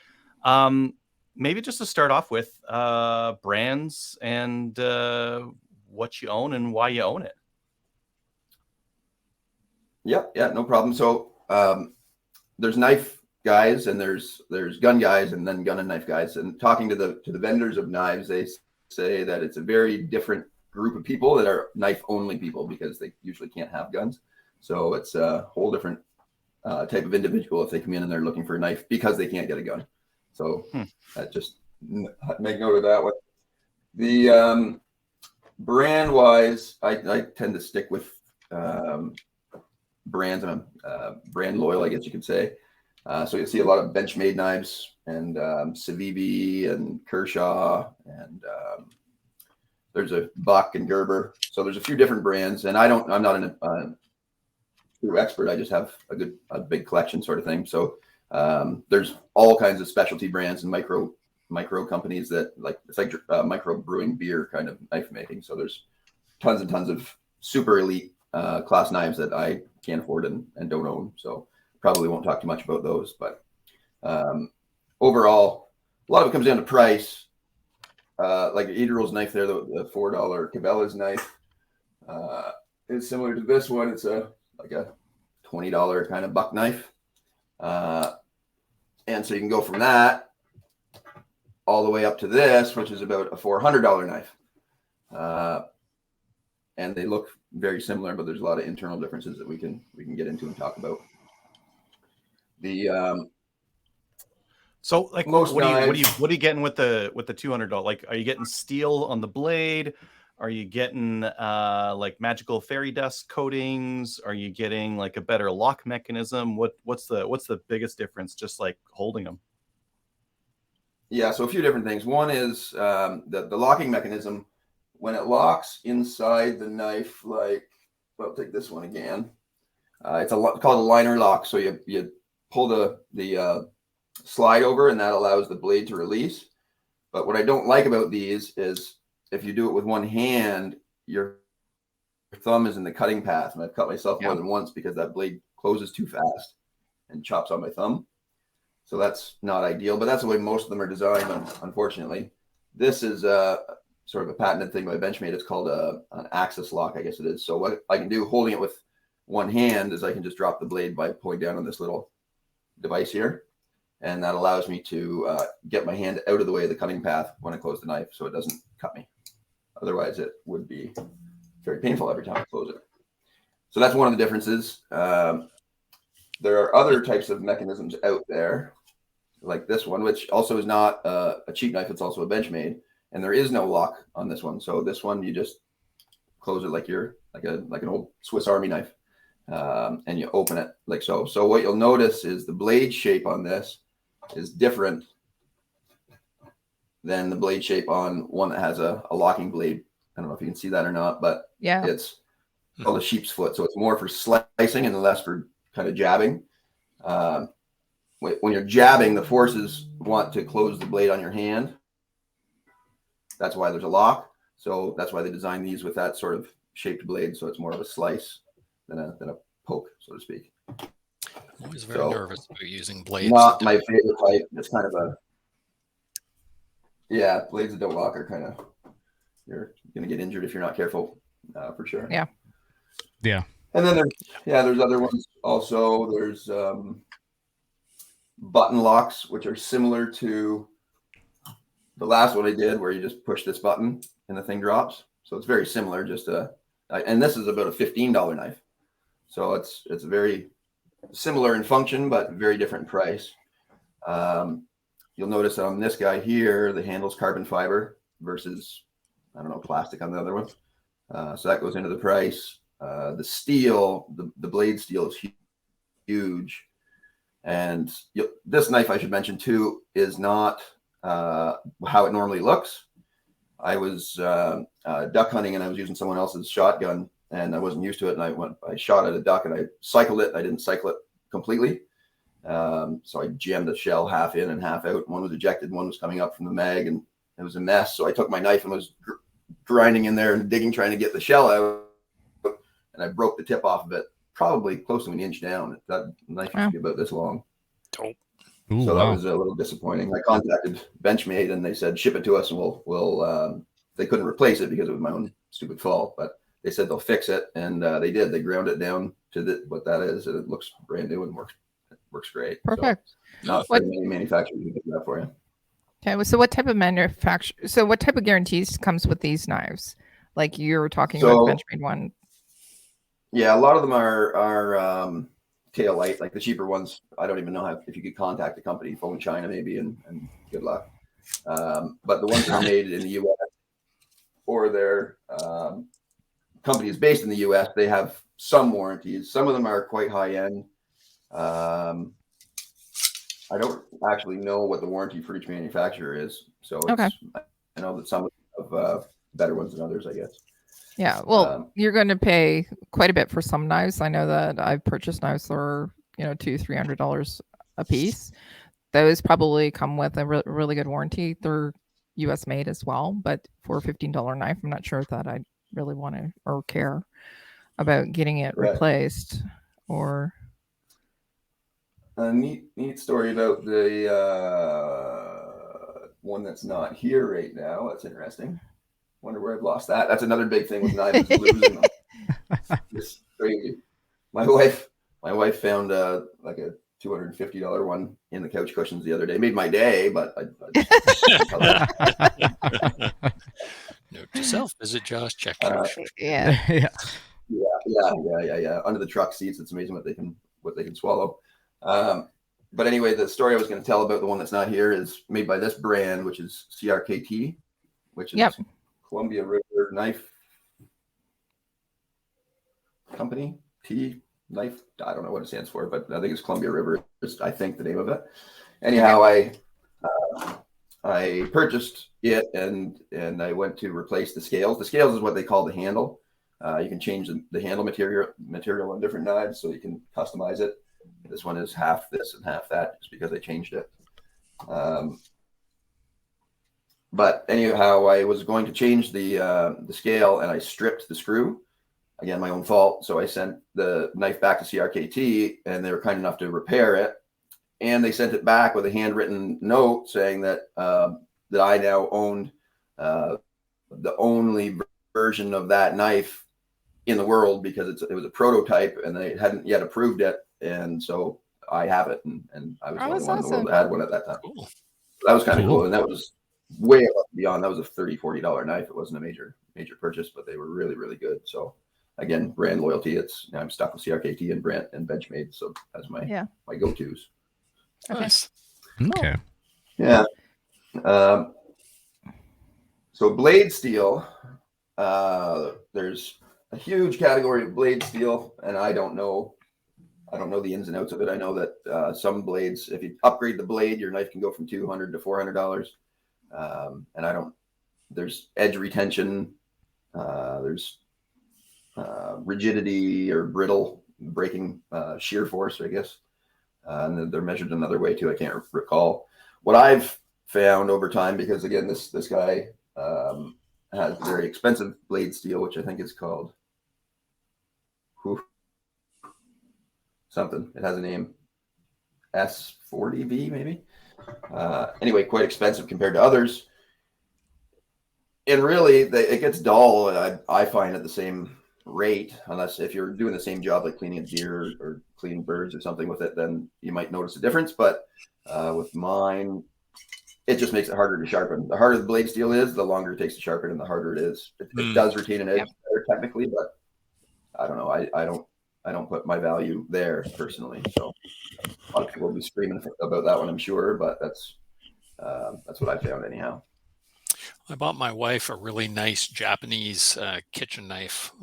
maybe just to start off with brands and what you own and why you own it. Yeah, no problem. So there's knife guys and there's gun guys and then gun and knife guys. And talking to the vendors of knives, they say that it's a very different group of people that are knife only people because they usually can't have guns. So it's a whole different type of individual if they come in and they're looking for a knife because they can't get a gun. So just make note of that one. The brand wise, I tend to stick with brands. I'm brand loyal, I guess you could say. So you'll see a lot of Benchmade knives and Civivi and Kershaw and there's a Buck and Gerber. So there's a few different brands, and I'm not a true expert. I just have a big collection sort of thing. So there's all kinds of specialty brands and micro companies that it's like micro brewing beer kind of knife making. So there's tons and tons of super elite class knives that I can't afford and don't own. So probably won't talk too much about those, but overall, a lot of it comes down to price. Like Adriel's knife there, the $4 Cabela's knife is similar to this one. It's like a $20 kind of buck knife. And so you can go from that all the way up to this, which is about a $400 knife. And they look very similar, but there's a lot of internal differences that we can get into and talk about. So like what are you getting with the $200? Like, are you getting steel on the blade? Are you getting like magical fairy dust coatings? Are you getting like a better lock mechanism? What's the biggest difference? Just like holding them. Yeah, so a few different things. One is the locking mechanism. When it locks inside the knife, like, well, take this one again. It's called a liner lock. So you pull the slide over, and that allows the blade to release. But what I don't like about these is if you do it with one hand, your thumb is in the cutting path, and I've cut myself more than once because that blade closes too fast and chops on my thumb. So that's not ideal, but that's the way most of them are designed, unfortunately. This is sort of a patented thing by Benchmade. It's called an axis lock, I guess it is. So what I can do holding it with one hand is I can just drop the blade by pulling down on this little device here. And that allows me to get my hand out of the way of the cutting path when I close the knife so it doesn't cut me. Otherwise, it would be very painful every time I close it. So that's one of the differences. There are other types of mechanisms out there, like this one, which also is not a cheap knife. It's also a Benchmade. And there is no lock on this one. So this one, you just close it like an old Swiss Army knife, and you open it like so. So what you'll notice is the blade shape on this is different than the blade shape on one that has a locking blade. I don't know if you can see that or not, but it's called a sheep's foot. So it's more for slicing and less for kind of jabbing. When you're jabbing, the forces want to close the blade on your hand. That's why there's a lock. So that's why they designed these with that sort of shaped blade. So it's more of a slice than a poke, so to speak. I'm always very nervous about using blades. Not my favorite type. It's kind of blades that don't lock are kind of, you're going to get injured if you're not careful, for sure. Yeah. Yeah. And then there's other ones also. There's button locks, which are similar to the last one I did, where you just push this button and the thing drops. So it's very similar, and this is about a $15 knife. So it's very similar in function, but very different price. You'll notice that on this guy here, the handle's carbon fiber versus, I don't know, plastic on the other one. So that goes into the price. The steel, the blade steel is huge. And this knife, I should mention too, is not how it normally looks. I was duck hunting and I was using someone else's shotgun and I wasn't used to it. And I shot at a duck and I cycled it. I didn't cycle it completely. So I jammed the shell half in and half out. One was ejected, one was coming up from the mag, and it was a mess. So I took my knife and was grinding in there and digging, trying to get the shell out. And I broke the tip off of it, probably close to an inch down. That knife used to be about this long. Ooh, so that was a little disappointing. I contacted Benchmade and they said, ship it to us and we'll they couldn't replace it because it was my own stupid fault, but they said they'll fix it. And they did. They ground it down to what that is. And it looks brand new and works great. Perfect. So not very many manufacturers can do that for you. Okay. So what type of what type of guarantees comes with these knives? Like you were talking about the Benchmade one. Yeah, a lot of them are tail light, like the cheaper ones. I don't even know if you could contact the company, phone China maybe, and good luck. But the ones that are made in the U.S. or their company is based in the U.S., they have some warranties. Some of them are quite high end. I don't actually know what the warranty for each manufacturer is. So I know that some have better ones than others, I guess. Yeah, well, you're going to pay quite a bit for some knives. I know that I've purchased knives that are, $200-$300 a piece. Those probably come with a really good warranty. They're U.S. made as well, but for a $15 knife, I'm not sure that I really want to or care about getting it replaced. Or a neat story about the one that's not here right now. That's interesting. Wonder where I've lost that. That's another big thing with knives, losing them. It's crazy. My wife My wife found like a $250 one in the couch cushions the other day. Made my day, but Note to self: visit Josh. Check. Yeah. Yeah. Under the truck seats, it's amazing what they can swallow. But anyway, the story I was going to tell about the one that's not here is made by this brand, which is CRKT, which is Columbia River Knife Company. Knife. I don't know what it stands for, but I think it's Columbia River. Is, I think, the name of it. Anyhow, I purchased it and I went to replace the scales. The scales is what they call the handle. You can change the handle material on different knives, so you can customize it. This one is half this and half that, just because I changed it. But anyhow, I was going to change the scale, and I stripped the screw. Again, my own fault. So I sent the knife back to CRKT, and they were kind enough to repair it. And they sent it back with a handwritten note saying that that I now owned the only version of that knife in the world, because it was a prototype and they hadn't yet approved it. And so I have it, and I was the only one in the world that had one at that time. Cool. That was kind of cool. And that was way above and beyond. That was a $30-$40 knife. It wasn't a major purchase, but they were really, really good. So again, brand loyalty. I'm stuck with CRKT and Brent and Benchmade. So that's my go-tos. Nice. Okay. Yeah. So blade steel, there's a huge category of blade steel, and I don't know the ins and outs of it. I know that some blades, if you upgrade the blade, your knife can go from $200 to $400. And there's edge retention, there's rigidity or brittle breaking shear force, I guess. And they're measured another way too. I can't recall. What I've found over time, because again, this guy has very expensive blade steel, which I think is called something. It has a name, S40V maybe. Anyway, quite expensive compared to others. And really, it gets dull. I find at the same rate, unless if you're doing the same job like cleaning a deer or cleaning birds or something with it, then you might notice a difference. But with mine, it just makes it harder to sharpen. The harder the blade steel is, the longer it takes to sharpen, and the harder it is. It does retain an edge better technically, but I don't know. I don't put my value there personally. So a lot of people will be screaming about that one, I'm sure, but that's what I found anyhow. I bought my wife a really nice Japanese kitchen knife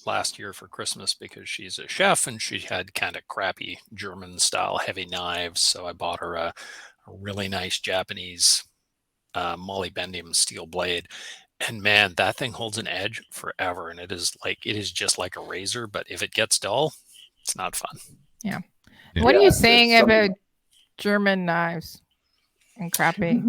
last year for Christmas, because she's a chef and she had kind of crappy German style heavy knives. So I bought her a really nice Japanese molybdenum steel blade. And man, that thing holds an edge forever. And it is just like a razor, but if it gets dull, it's not fun. Yeah. What are you saying about German knives and crappy?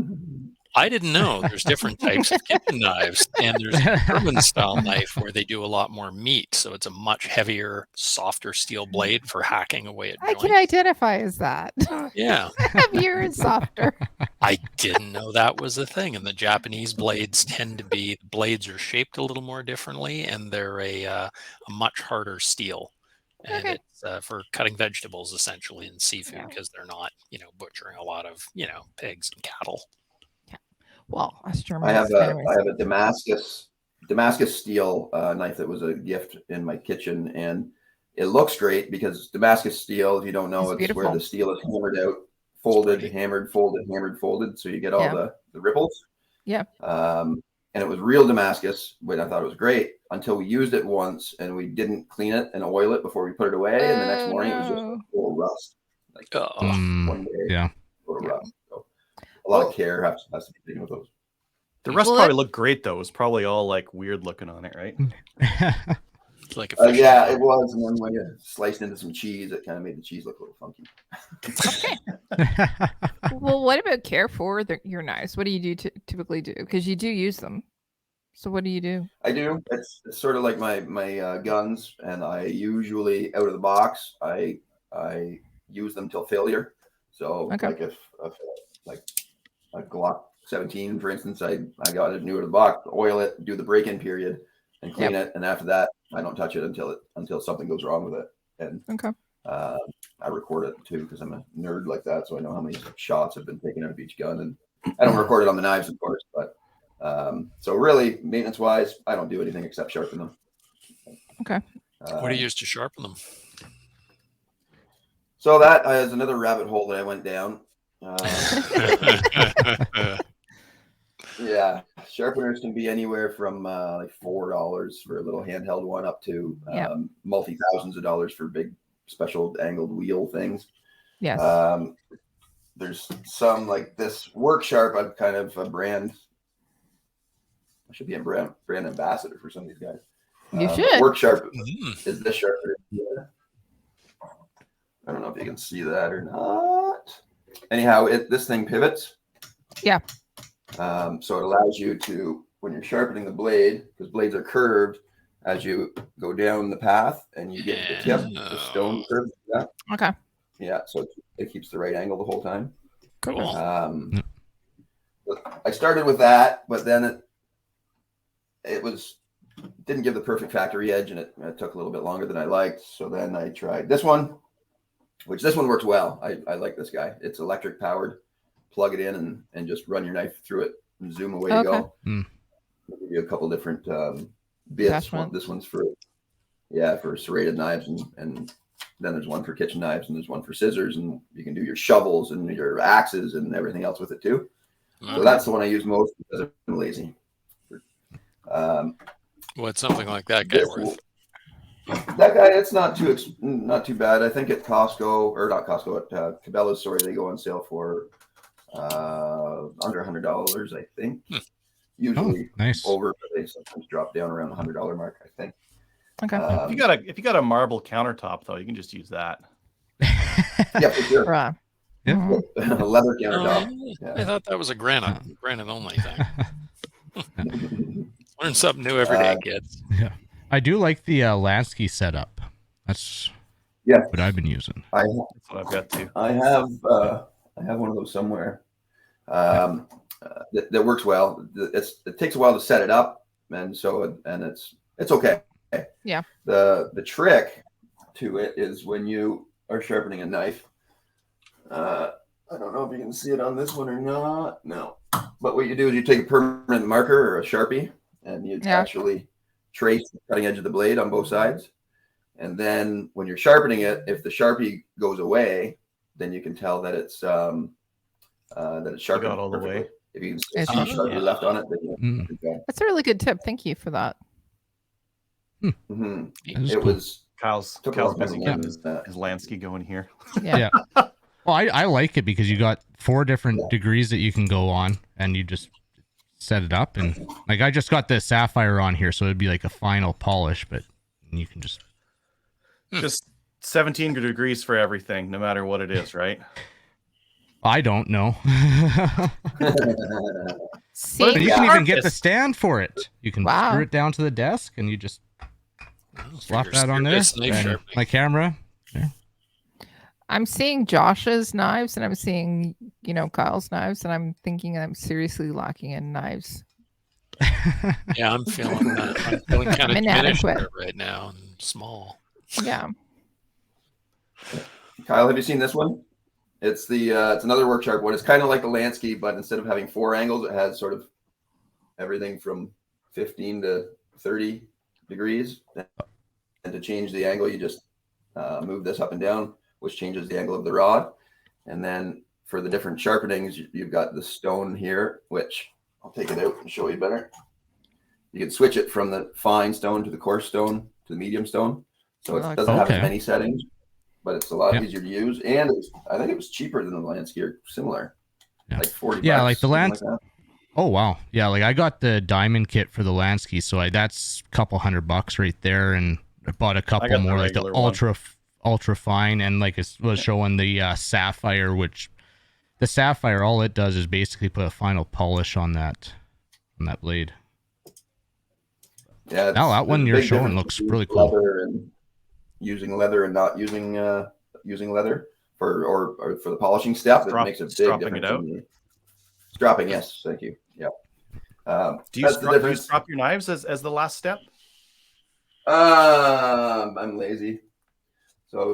I didn't know there's different types of kitchen knives, and there's a German style knife where they do a lot more meat. So it's a much heavier, softer steel blade for hacking away at joints. I can identify as that. Yeah. Heavier and softer. I didn't know that was a thing. And the Japanese blades blades are shaped a little more differently, and they're a much harder steel. And it's for cutting vegetables essentially and seafood, because they're not, butchering a lot of, pigs and cattle. Well, us Germans. I have a Damascus steel knife that was a gift in my kitchen, and it looks great because Damascus steel, if you don't know, it's where the steel is hammered out, folded, hammered, folded, hammered, folded, so you get all the ripples. Yeah. And it was real Damascus, but I thought it was great until we used it once and we didn't clean it and oil it before we put it away, and the next morning it was just a little rust. Like one day, a little rust. So a lot of care has to be taken with those. The rest probably looked great though. It was probably all like weird looking on it, right? It's like a yeah, it was. And then when you sliced into some cheese, it kind of made the cheese look a little funky. Okay. Well, what about care for your knives? What do you typically do? Because you do use them. So what do you do? I do. It's sort of like my guns, and I usually out of the box I use them till failure. So like if like a Glock 17, for instance, I got it new out of the box, oil it, do the break-in period, and clean it, and after that I don't touch it until something goes wrong with it. And I record it too because I'm a nerd like that, so I know how many shots have been taken out of each gun, and I don't record it on the knives, of course, but so really maintenance wise, I don't do anything except sharpen them. Okay. What do you use to sharpen them? So that is another rabbit hole that I went down. Yeah, sharpeners can be anywhere from like $4 for a little handheld one up to multi-thousands of dollars for big special angled wheel things. Yes. There's some like this Work Sharp. I'm kind of a brand. I should be a brand ambassador for some of these guys. You should. Work Sharp is this sharpener here. I don't know if you can see that or not. Anyhow, this thing pivots. Yeah. So it allows you to, when you're sharpening the blade, because blades are curved, as you go down the path and you get to the tip, the stone curves. Yeah. Okay. Yeah. So it keeps the right angle the whole time. Cool. I started with that, but then it didn't give the perfect factory edge, and it took a little bit longer than I liked. So then I tried this one, which this one works well. I like this guy. It's electric powered. Plug it in and just run your knife through it and zoom away to go. I'll give you a couple different bits. This one's for serrated knives, and then there's one for kitchen knives, and there's one for scissors, and you can do your shovels and your axes and everything else with it too. So that's the one I use most because I'm lazy. What's something like that guy worth? That guy, it's not too bad. I think at Costco, or not Costco, at Cabela's, they go on sale for under $100, I think. Usually nice. Over, but they sometimes drop down around the $100 mark, I think. Okay. If you got a marble countertop though, you can just use that. Yeah, for sure. Right. Yeah. A leather countertop. I thought that was a granite only thing. Learn something new every day, kids. Yeah. I do like the Lansky setup. That's what I've been using. That's what I've got too. I have one of those somewhere. That works well. It takes a while to set it up, and it's okay. Yeah. The trick to it is when you are sharpening a knife. I don't know if you can see it on this one or not. No. But what you do is you take a permanent marker or a Sharpie, and you actually trace the cutting edge of the blade on both sides. And then when you're sharpening it, if the Sharpie goes away, then you can tell that it's sharpened all the way. If you can see Sharpie left on it, then That's a really good tip. Thank you for that. It was Kyle's busy getting his Lansky going here. Yeah. Well, I like it because you got 4 different degrees that you can go on, and you just set it up, and like I just got the sapphire on here, so it'd be like a final polish, but you can just 17 degrees for everything, no matter what it is, right? I don't know. See, but you can even get the stand for it. You can screw it down to the desk, and you just slap that on there. And my camera. Yeah. I'm seeing Josh's knives, and I'm seeing, Kyle's knives, and I'm thinking I'm seriously lacking in knives. Yeah, I'm feeling that. I'm feeling kind of diminished right now and small. Yeah. Kyle, have you seen this one? It's it's another Work Sharp one. It's kind of like the Lansky, but instead of having 4 angles, it has sort of everything from 15 to 30 degrees. And to change the angle, you just move this up and down, which changes the angle of the rod. And then for the different sharpenings, you've got the stone here, which I'll take it out and show you better. You can switch it from the fine stone to the coarse stone to the medium stone. So it doesn't have as many settings, but it's a lot easier to use. And I think it was cheaper than the Lansky, or similar, like $40. Yeah, like the Lansky. Oh, wow. Yeah, like I got the diamond kit for the Lansky, so that's a couple $100 right there, and I bought a couple more, like the ultra fine, and like it was showing the sapphire, which the sapphire, all it does is basically put a final polish on that blade. Yeah, now that one you're showing looks really cool. And using leather and not using leather for the polishing step, it makes a big difference. It out. Stropping, yes, thank you. Yeah. Do you strop your knives as the last step? I'm lazy. So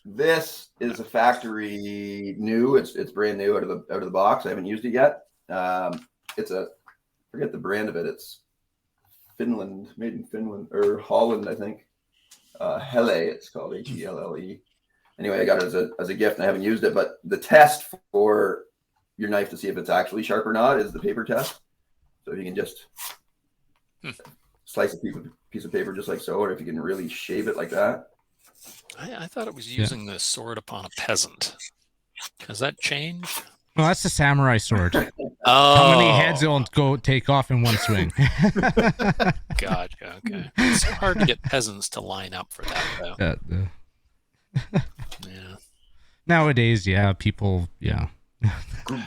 this is a factory new. It's brand new out of the box. I haven't used it yet. It's a, forget the brand of it. It's Finland, made in Finland or Holland, I think. Helle, it's called Helle. Anyway, I got it as a gift and I haven't used it, but the test for your knife to see if it's actually sharp or not is the paper test. So if you can just slice a piece of paper just like so, or if you can really shave it like that. I thought it was using the sword upon a peasant. Has that changed? Well, that's the samurai sword. Oh, How many heads it'll go take off in one swing? Gotcha. Okay. It's hard to get peasants to line up for that, though. Yeah. Nowadays, yeah, people, yeah.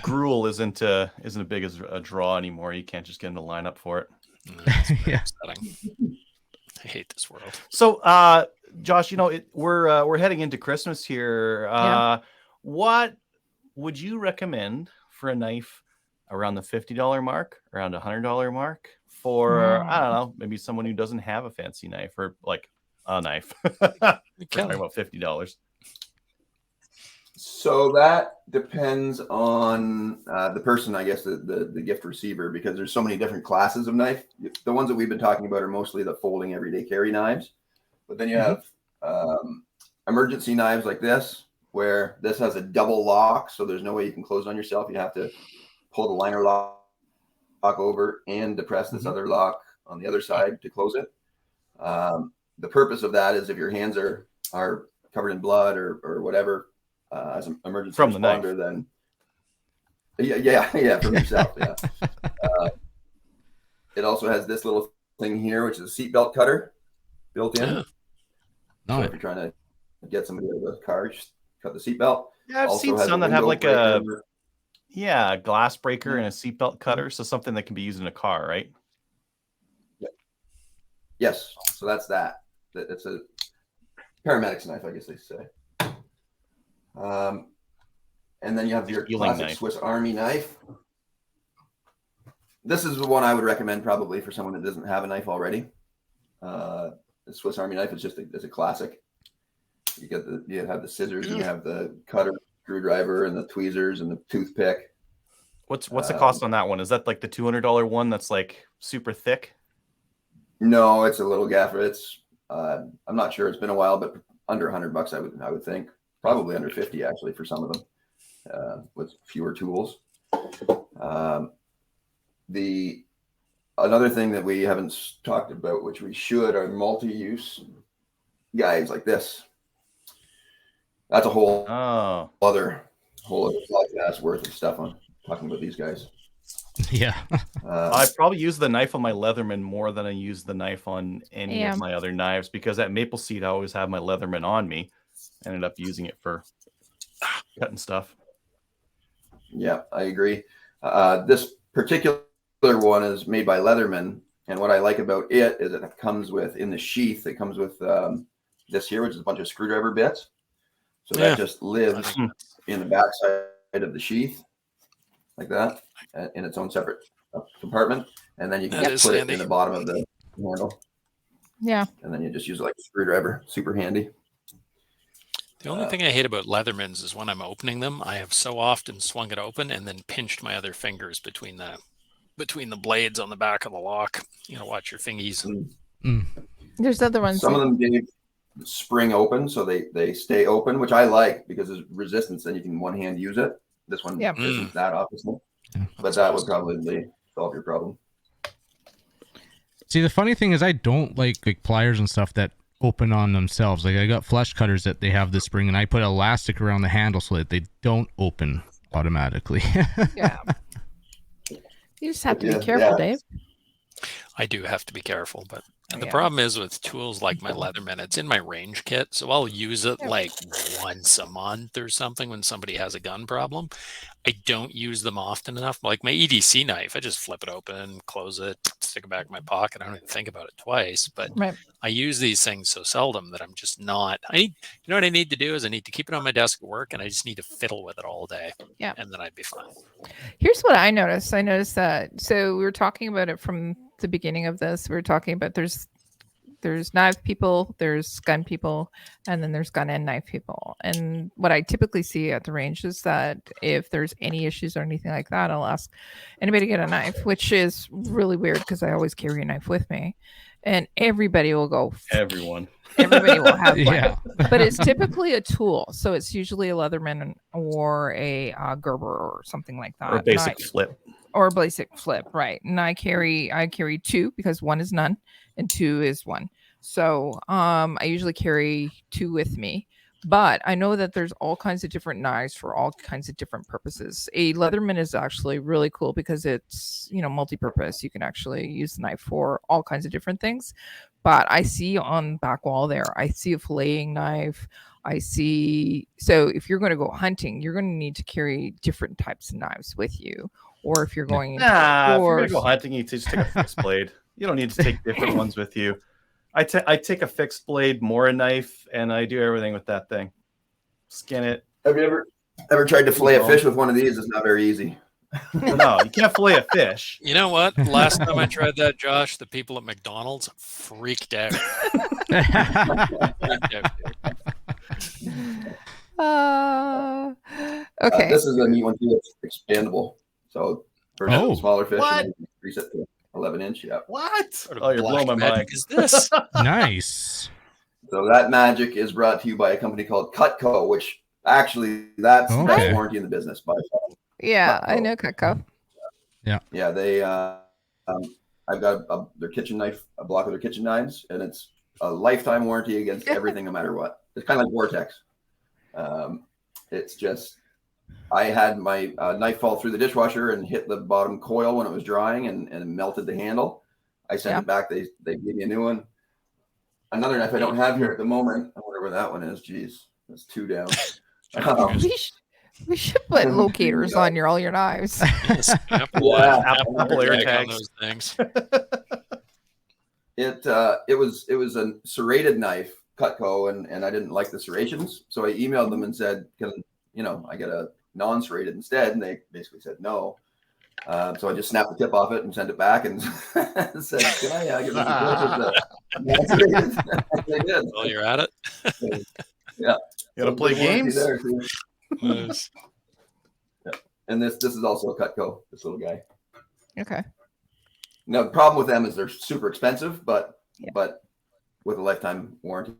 Gruel isn't a big as a draw anymore. You can't just get them to line up for it. No, that's very Yeah. upsetting. I hate this world. So, Josh, you know, we're heading into Christmas here. What would you recommend for a knife around the $50 mark, around $100 mark for, I don't know, maybe someone who doesn't have a fancy knife or like a knife? We're talking about $50. So that depends on the person, I guess, the gift receiver, because there's so many different classes of knife. The ones that we've been talking about are mostly the folding everyday carry knives. But then you have emergency knives like this, where this has a double lock, so there's no way you can close it on yourself. You have to pull the liner lock over and depress this other lock on the other side to close it. The purpose of that is if your hands are covered in blood or whatever, as an emergency from responder, then from yourself. Yeah. It also has this little thing here, which is a seatbelt cutter built in. Yeah. So if you're trying to get somebody out of the car, just cut the seatbelt. Yeah, I've Also seen has some a that have window like breaker. a glass breaker and a seatbelt cutter, so something that can be used in a car, right? Yes, so that's that. It's a paramedic's knife, I guess they say. And then you have your Healing classic knife. Swiss Army knife. This is the one I would recommend probably for someone that doesn't have a knife already. The Swiss Army knife is just it's a classic. You have the scissors, and you have the cutter, screwdriver, and the tweezers and the toothpick. What's the cost on that one? Is that like the $200 one that's like super thick? No, it's a little gaffer. It's I'm not sure. It's been a while, but under $100, I would think. Probably under 50 actually for some of them, with fewer tools. Another thing that we haven't talked about, which we should, are multi-use guides like this. That's a whole other podcast worth of stuff on talking about these guys. Yeah. I probably use the knife on my Leatherman more than I use the knife on any of my other knives, because at Maple Seed I always have my Leatherman on me. I ended up using it for cutting stuff. Yeah, I agree. This particular one is made by Leatherman, and what I like about it is it comes with, in the sheath, it comes with this here, which is a bunch of screwdriver bits. So that just lives in the back side of the sheath, like that, in its own separate compartment. And then you can just put it in the bottom of the handle. Yeah. And then you just use it like a screwdriver. Super handy. The only thing I hate about Leathermans is when I'm opening them, I have so often swung it open and then pinched my other fingers between the blades on the back of the lock. You know, watch your fingies. There's other ones. Some of them gave spring open, so they stay open, which I like because there's resistance, and you can one hand use it. This one isn't that, obviously, but that would probably solve your problem. See, the funny thing is I don't like pliers and stuff that open on themselves. Like I got flush cutters that they have the spring, and I put elastic around the handle so that they don't open automatically. Yeah. You just have to be careful, Dave. I do have to be careful, but the problem is with tools like my Leatherman, it's in my range kit, so I'll use it like once a month or something when somebody has a gun problem. I don't use them often enough. Like my EDC knife, I just flip it open, close it, stick it back in my pocket. I don't even think about it twice, but I use these things so seldom that I'm just not. You know what I need to do is I need to keep it on my desk at work, and I just need to fiddle with it all day. Yeah, and then I'd be fine. Here's what I noticed. I noticed that. So we were talking about it from the beginning of this, we were talking about there's knife people, there's gun people, and then there's gun and knife people. And what I typically see at the range is that if there's any issues or anything like that, I'll ask anybody to get a knife, which is really weird because I always carry a knife with me. And everybody will go. Everyone. Everybody will have one. Yeah. But it's typically a tool. So it's usually a Leatherman or a Gerber or something like that. Or a basic flip. Or a basic flip, right. And I carry 2 because 1 is none and 2 is 1. So I usually carry 2 with me. But I know that there's all kinds of different knives for all kinds of different purposes. A Leatherman is actually really cool because it's, multi-purpose. You can actually use the knife for all kinds of different things. But I see on the back wall there, I see a filleting knife. So if you're going to go hunting, you're going to need to carry different types of knives with you. Or if you're going into if you're going to go hunting, you just take a fixed blade. You don't need to take different ones with you. I take a fixed blade Mora knife, and I do everything with that thing. Skin it. Have you ever tried to fillet a fish with one of these? It's not very easy. No, you can't fillet a fish. You know what? Last time I tried that, Josh, the people at McDonald's freaked out. Okay. This is a neat one too. It's expandable. So for smaller fish, reset to 11-inch. Yeah. What? Oh, you're blowing my mind. Is this Nice? So that magic is brought to you by a company called Cutco, which actually that's the best warranty in the business by far. Yeah, Cutco. I know Cutco. Yeah, they I've got their kitchen knife, a block of their kitchen knives, and it's a lifetime warranty against everything, no matter what. It's kind of like Vortex. It's just, I had my knife fall through the dishwasher and hit the bottom coil when it was drying and melted the handle. I sent it back. They gave me a new one. Another knife I don't have here at the moment. I wonder where that one is. Jeez, that's 2 down. We should put locators on all your knives. Apple air tags. Those things. It was a serrated knife, Cutco, and I didn't like the serrations, so I emailed them and said, "Can I get a non-serrated instead?" And they basically said no. So I just snapped the tip off it and sent it back and said, "Can I get they did. Well, you're at it. Yeah, you gotta play games. There, Nice. yeah. And this is also a Cutco. This little guy. Okay. Now the problem with them is they're super expensive, but with a lifetime warranty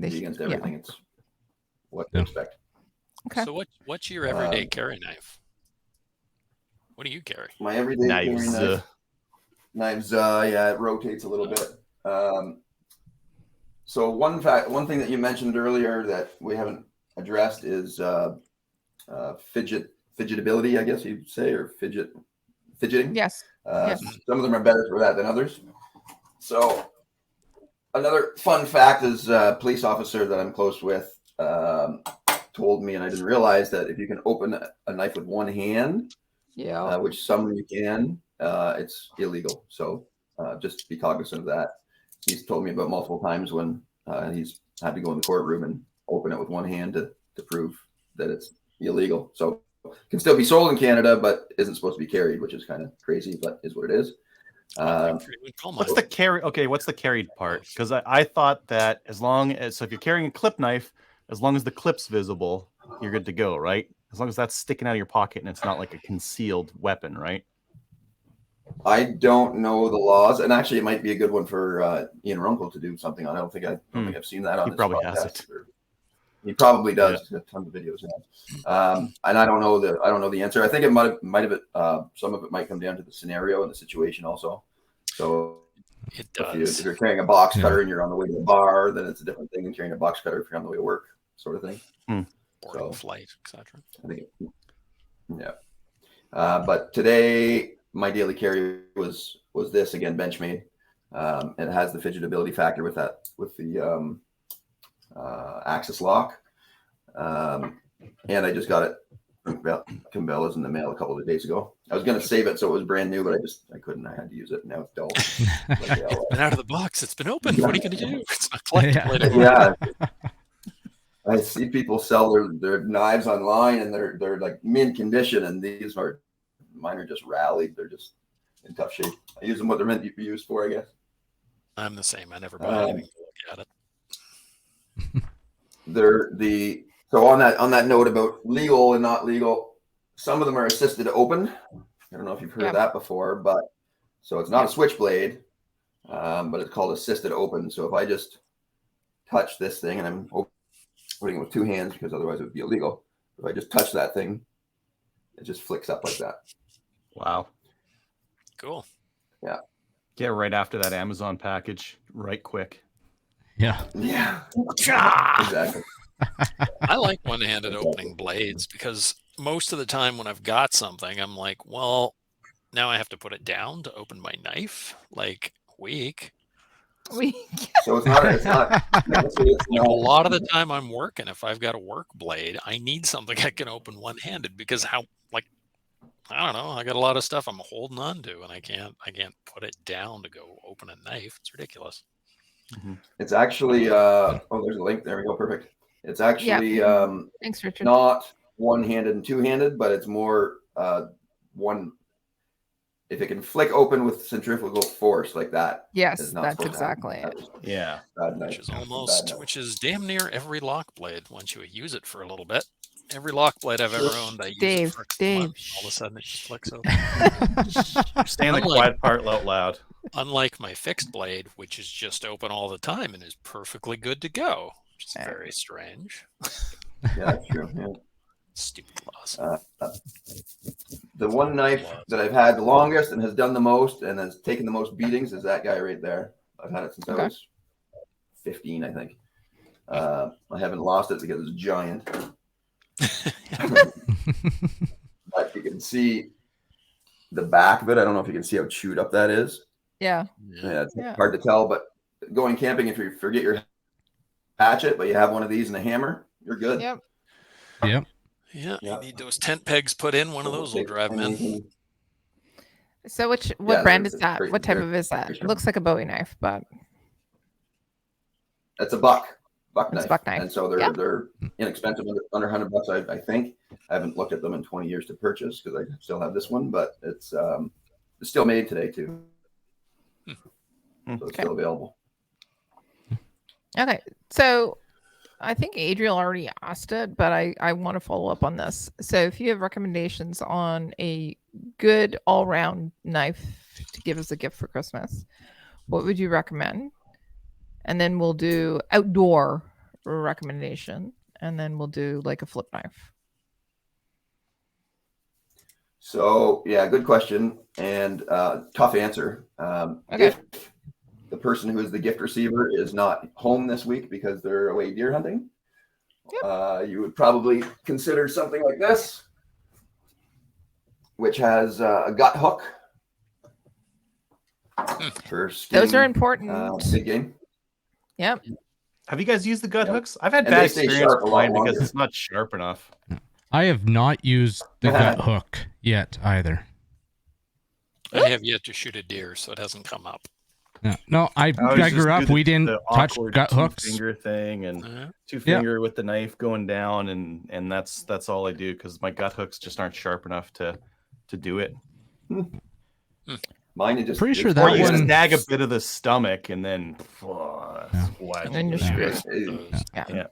against everything, it's what to expect. Okay. So what's your everyday carry knife? What do you carry? My everyday Knives. carry knives. Yeah, it rotates a little bit. So one thing that you mentioned earlier that we haven't addressed is fidgetability, I guess you'd say, or fidgeting. Yes. Some of them are better for that than others. So another fun fact is a police officer that I'm close with told me, and I didn't realize, that if you can open a knife with one hand, which some you can, it's illegal. So just be cognizant of that. He's told me about multiple times when he's had to go in the courtroom and open it with one hand to prove that it's illegal. So it can still be sold in Canada, but isn't supposed to be carried, which is kind of crazy, but is what it is. What's the carry? Okay, what's the carried part? Because I thought that if you're carrying a clip knife, as long as the clip's visible, you're good to go, right? As long as that's sticking out of your pocket and it's not like a concealed weapon, right? I don't know the laws, and actually, it might be a good one for Ian Runkle to do something on. I don't think I've seen that on. He probably has it. He probably does. Yeah. Tons of videos now. And I don't know the answer. I think it might have some of it might come down to the scenario and the situation also. So it does. If you're carrying a box cutter and you're on the way to the bar, then it's a different thing than carrying a box cutter if you're on the way to work, sort of thing. Boarding, flight, etc. I think, yeah. But today my daily carry was this again, Benchmade. It has the fidgetability factor with the Axis lock, and I just got it from Cabela's in the mail a couple of days ago. I was going to save it so it was brand new, but I couldn't. I had to use it. Now it's dull. It's been out of the box. It's been open. What are you going to do? It's not collectible anymore. Yeah. I see people sell their knives online, and they're like mint condition, and mine are just rallied. They're just in tough shape. I use them what they're meant to be used for, I guess. I'm the same. I never buy anything to look at it. So on that note about legal and not legal, some of them are assisted open. I don't know if you've heard of that before, but so it's not a switchblade, but it's called assisted open. So if I just touch this thing, and I'm opening it with two hands because otherwise it would be illegal. If I just touch that thing, it just flicks up like that. Wow. Cool. Yeah. Get right after that Amazon package, right quick. Yeah. Yeah. Exactly. I like one-handed opening blades because most of the time when I've got something, I'm like, well, now I have to put it down to open my knife. Like, weak. So it's not. A lot of the time I'm working. If I've got a work blade, I need something I can open one-handed because I don't know. I got a lot of stuff I'm holding on to, and I can't put it down to go open a knife. It's ridiculous. Mm-hmm. It's actually. There's a link. There we go. Perfect. It's actually Thanks, Richard. Not one-handed and two-handed, but it's more one. If it can flick open with centrifugal force like that. Yes, that's exactly it. Yeah. Which is damn near every lock blade once you use it for a little bit. Every lock blade I've ever owned, I use it for a month. All of a sudden it just flicks open. Saying the quiet part out loud. Unlike my fixed blade, which is just open all the time and is perfectly good to go, which is very strange. Yeah, that's true. Yeah. Stupid laws. The one knife that I've had the longest and has done the most and has taken the most beatings is that guy right there. I've had it since I was 15, I think. I haven't lost it because it's giant. But you can see the back of it. I don't know if you can see how chewed up that is. Yeah. It's hard to tell, but going camping, if you forget your hatchet, but you have one of these and a hammer, you're good. Yep. Yep. Yeah, you need those tent pegs put in. One of those will drive them in. So what brand is that? What type of is that? It looks like a Bowie knife, but it's a buck knife. Buck knife. And so they're inexpensive, under $100, I think. I haven't looked at them in 20 years to purchase because I still have this one, but it's still made today too. So it's still available. Okay, so I think Adriel already asked it, but I want to follow up on this. So if you have recommendations on a good all-round knife to give as a gift for Christmas, what would you recommend? And then we'll do outdoor recommendation, and then we'll do like a flip knife. So yeah, good question and tough answer. If the person who is the gift receiver is not home this week because they're away deer hunting, you would probably consider something like this, which has a gut hook for skinning, those are important. big game. Yep. Have you guys used the gut hooks? I've had bad experience with mine because it's not sharp enough. I have not used the gut hook yet either. I have yet to shoot a deer, so it hasn't come up. No, I grew up. We didn't touch gut hooks. Finger thing and two finger with the knife going down, and that's all I do because my gut hooks just aren't sharp enough to do it. Mine is just pretty sure that one snag a bit of the stomach and then And then you're screwed. Yeah.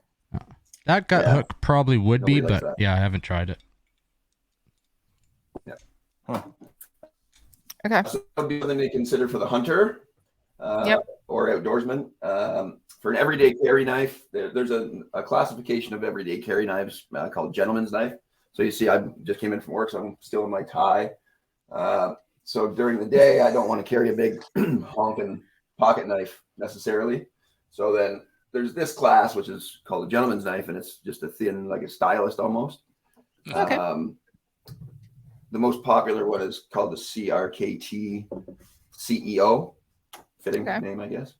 That gut hook probably would be, but I haven't tried it. Yeah. Huh. Okay. So that would be something to consider for the hunter or outdoorsman. For an everyday carry knife, there's a classification of everyday carry knives called gentleman's knife. So you see, I just came in from work, so I'm still in my tie. So during the day, I don't want to carry a big honking pocket knife necessarily. So then there's this class, which is called a gentleman's knife, and it's just a thin, like a stylist almost. Okay. The most popular one is called the CRKT CEO, fitting name, I guess.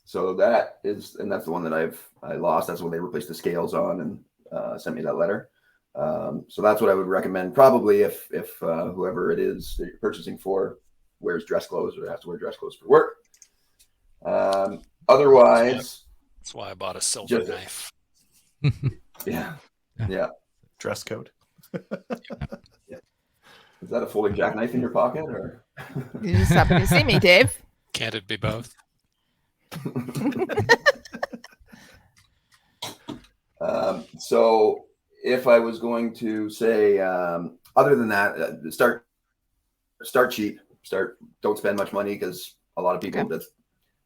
So that is, and that's the one that I lost. That's when they replaced the scales on and sent me that letter. So that's what I would recommend. Probably if whoever it is that you're purchasing for wears dress clothes or has to wear dress clothes for work. Otherwise, that's why I bought a silver knife. Yeah. Dress code. Is that a folding jackknife in your pocket, or? You just happen to see me, Dave. Can't it be both? So if I was going to say, other than that, start cheap. Don't spend much money, because a lot of people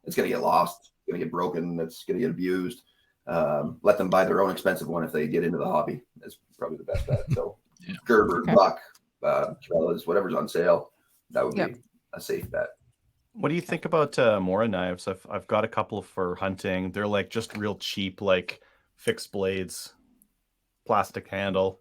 it's going to get lost, it's going to get broken, it's going to get abused. Let them buy their own expensive one if they get into the hobby. That's probably the best bet. So Gerber, Buck, Trellas, whatever's on sale, that would be a safe bet. What do you think about Mora knives? I've got a couple for hunting. They're like just real cheap, like fixed blades, plastic handle,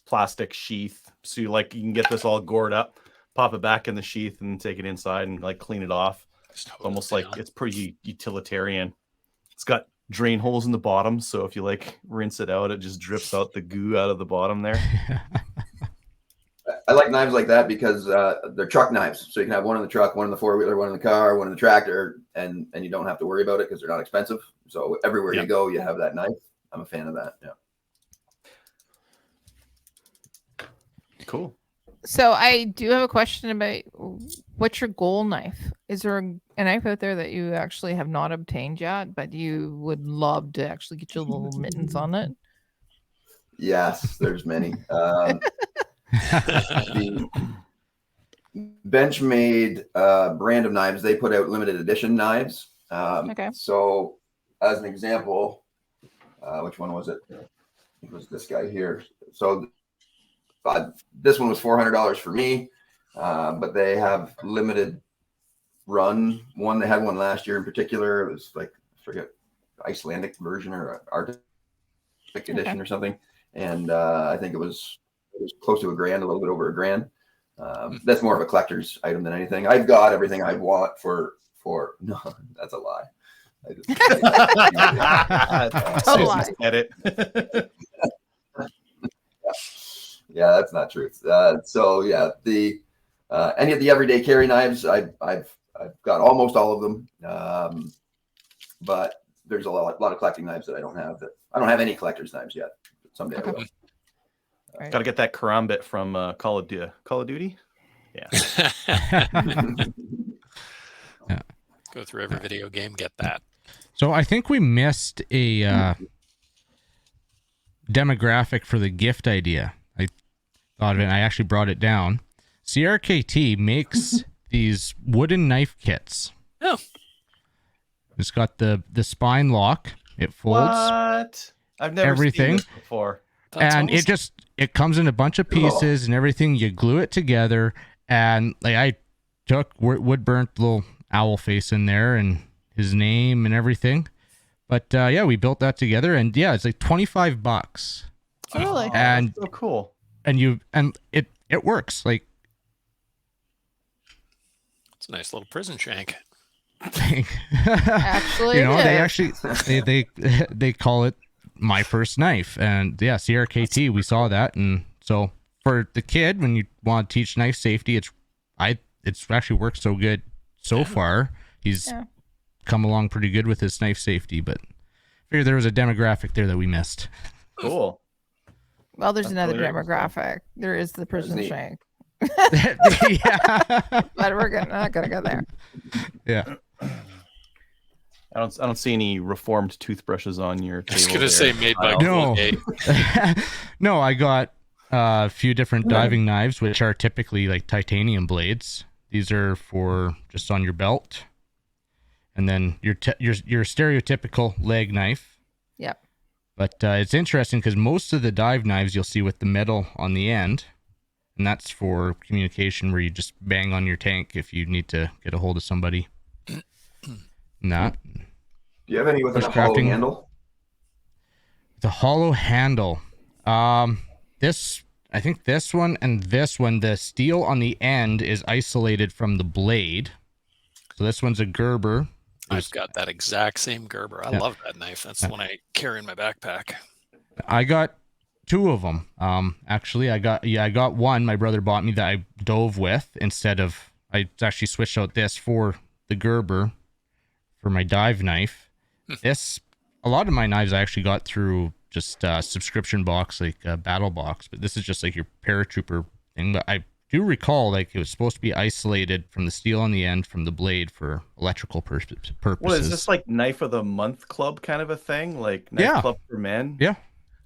plastic sheath. So you can get this all gored up, pop it back in the sheath, and take it inside and like clean it off. It's almost like it's pretty utilitarian. It's got drain holes in the bottom, so if you like rinse it out, it just drips out the goo out of the bottom there. I like knives like that because they're truck knives. So you can have one in the truck, one in the four-wheeler, one in the car, one in the tractor, and you don't have to worry about it because they're not expensive. So everywhere you go, you have that knife. I'm a fan of that. Yeah. Cool. So I do have a question about what's your goal knife? Is there a knife out there that you actually have not obtained yet, but you would love to actually get your little mittens on it? Yes, there's many. The Benchmade brand of knives, they put out limited edition knives. So as an example, which one was it? It was this guy here. So this one was $400 for me, but they have limited run one. They had one last year in particular. It was like, I forget, Icelandic version or Arctic edition or something. And I think it was close to $1,000, a little bit over $1,000. That's more of a collector's item than anything. I've got everything I want for no, that's a lie. Total lie. Edit. Yeah, that's not true. So yeah, the any of the everyday carry knives, I've got almost all of them. But there's a lot of collecting knives that I don't have. I don't have any collector's knives yet. Someday I will. Right. Got to get that karambit from Call of Duty. Yeah. Yeah. Go through every video game, get that. So I think we missed a demographic for the gift idea. I thought of it, and I actually brought it down. CRKT makes these wooden knife kits. Oh. It's got the spine lock. It folds. What? I've never everything seen this before. And it comes in a bunch of pieces and everything. You glue it together, and like I took wood burnt little owl face in there and his name and everything. But yeah, we built that together, and yeah, it's like $25. Really? And so cool. And it works. Like, it's a nice little prison shank. Actually, they call it my first knife. And yeah, CRKT, we saw that. And so for the kid, when you want to teach knife safety, it's actually worked so good so far. He's come along pretty good with his knife safety, but I figured there was a demographic there that we missed. Cool. Well, there's another demographic. There is the prison shank. Yeah. But we're not gonna go there. Yeah. I don't see any reformed toothbrushes on your table. I was gonna say made by Colgate. No, I got a few different diving knives, which are typically like titanium blades. These are for just on your belt, and then your stereotypical leg knife. Yep. But it's interesting because most of the dive knives you'll see with the metal on the end, and that's for communication where you just bang on your tank if you need to get a hold of somebody. Not. Do you have any with a hollow handle? The hollow handle. I think this one and this one, the steel on the end is isolated from the blade. So this one's a Gerber. I've got that exact same Gerber. I love that knife. That's the one I carry in my backpack. I got two of them. Actually, I got one my brother bought me that I dove with instead of, I actually switched out this for the Gerber for my dive knife. A lot of my knives I actually got through just subscription box, like Battle Box, but this is just like your paratrooper thing. But I do recall like it was supposed to be isolated from the steel on the end from the blade for electrical purposes. What is this, like knife of the month club kind of a thing? Like knife club for men? Yeah.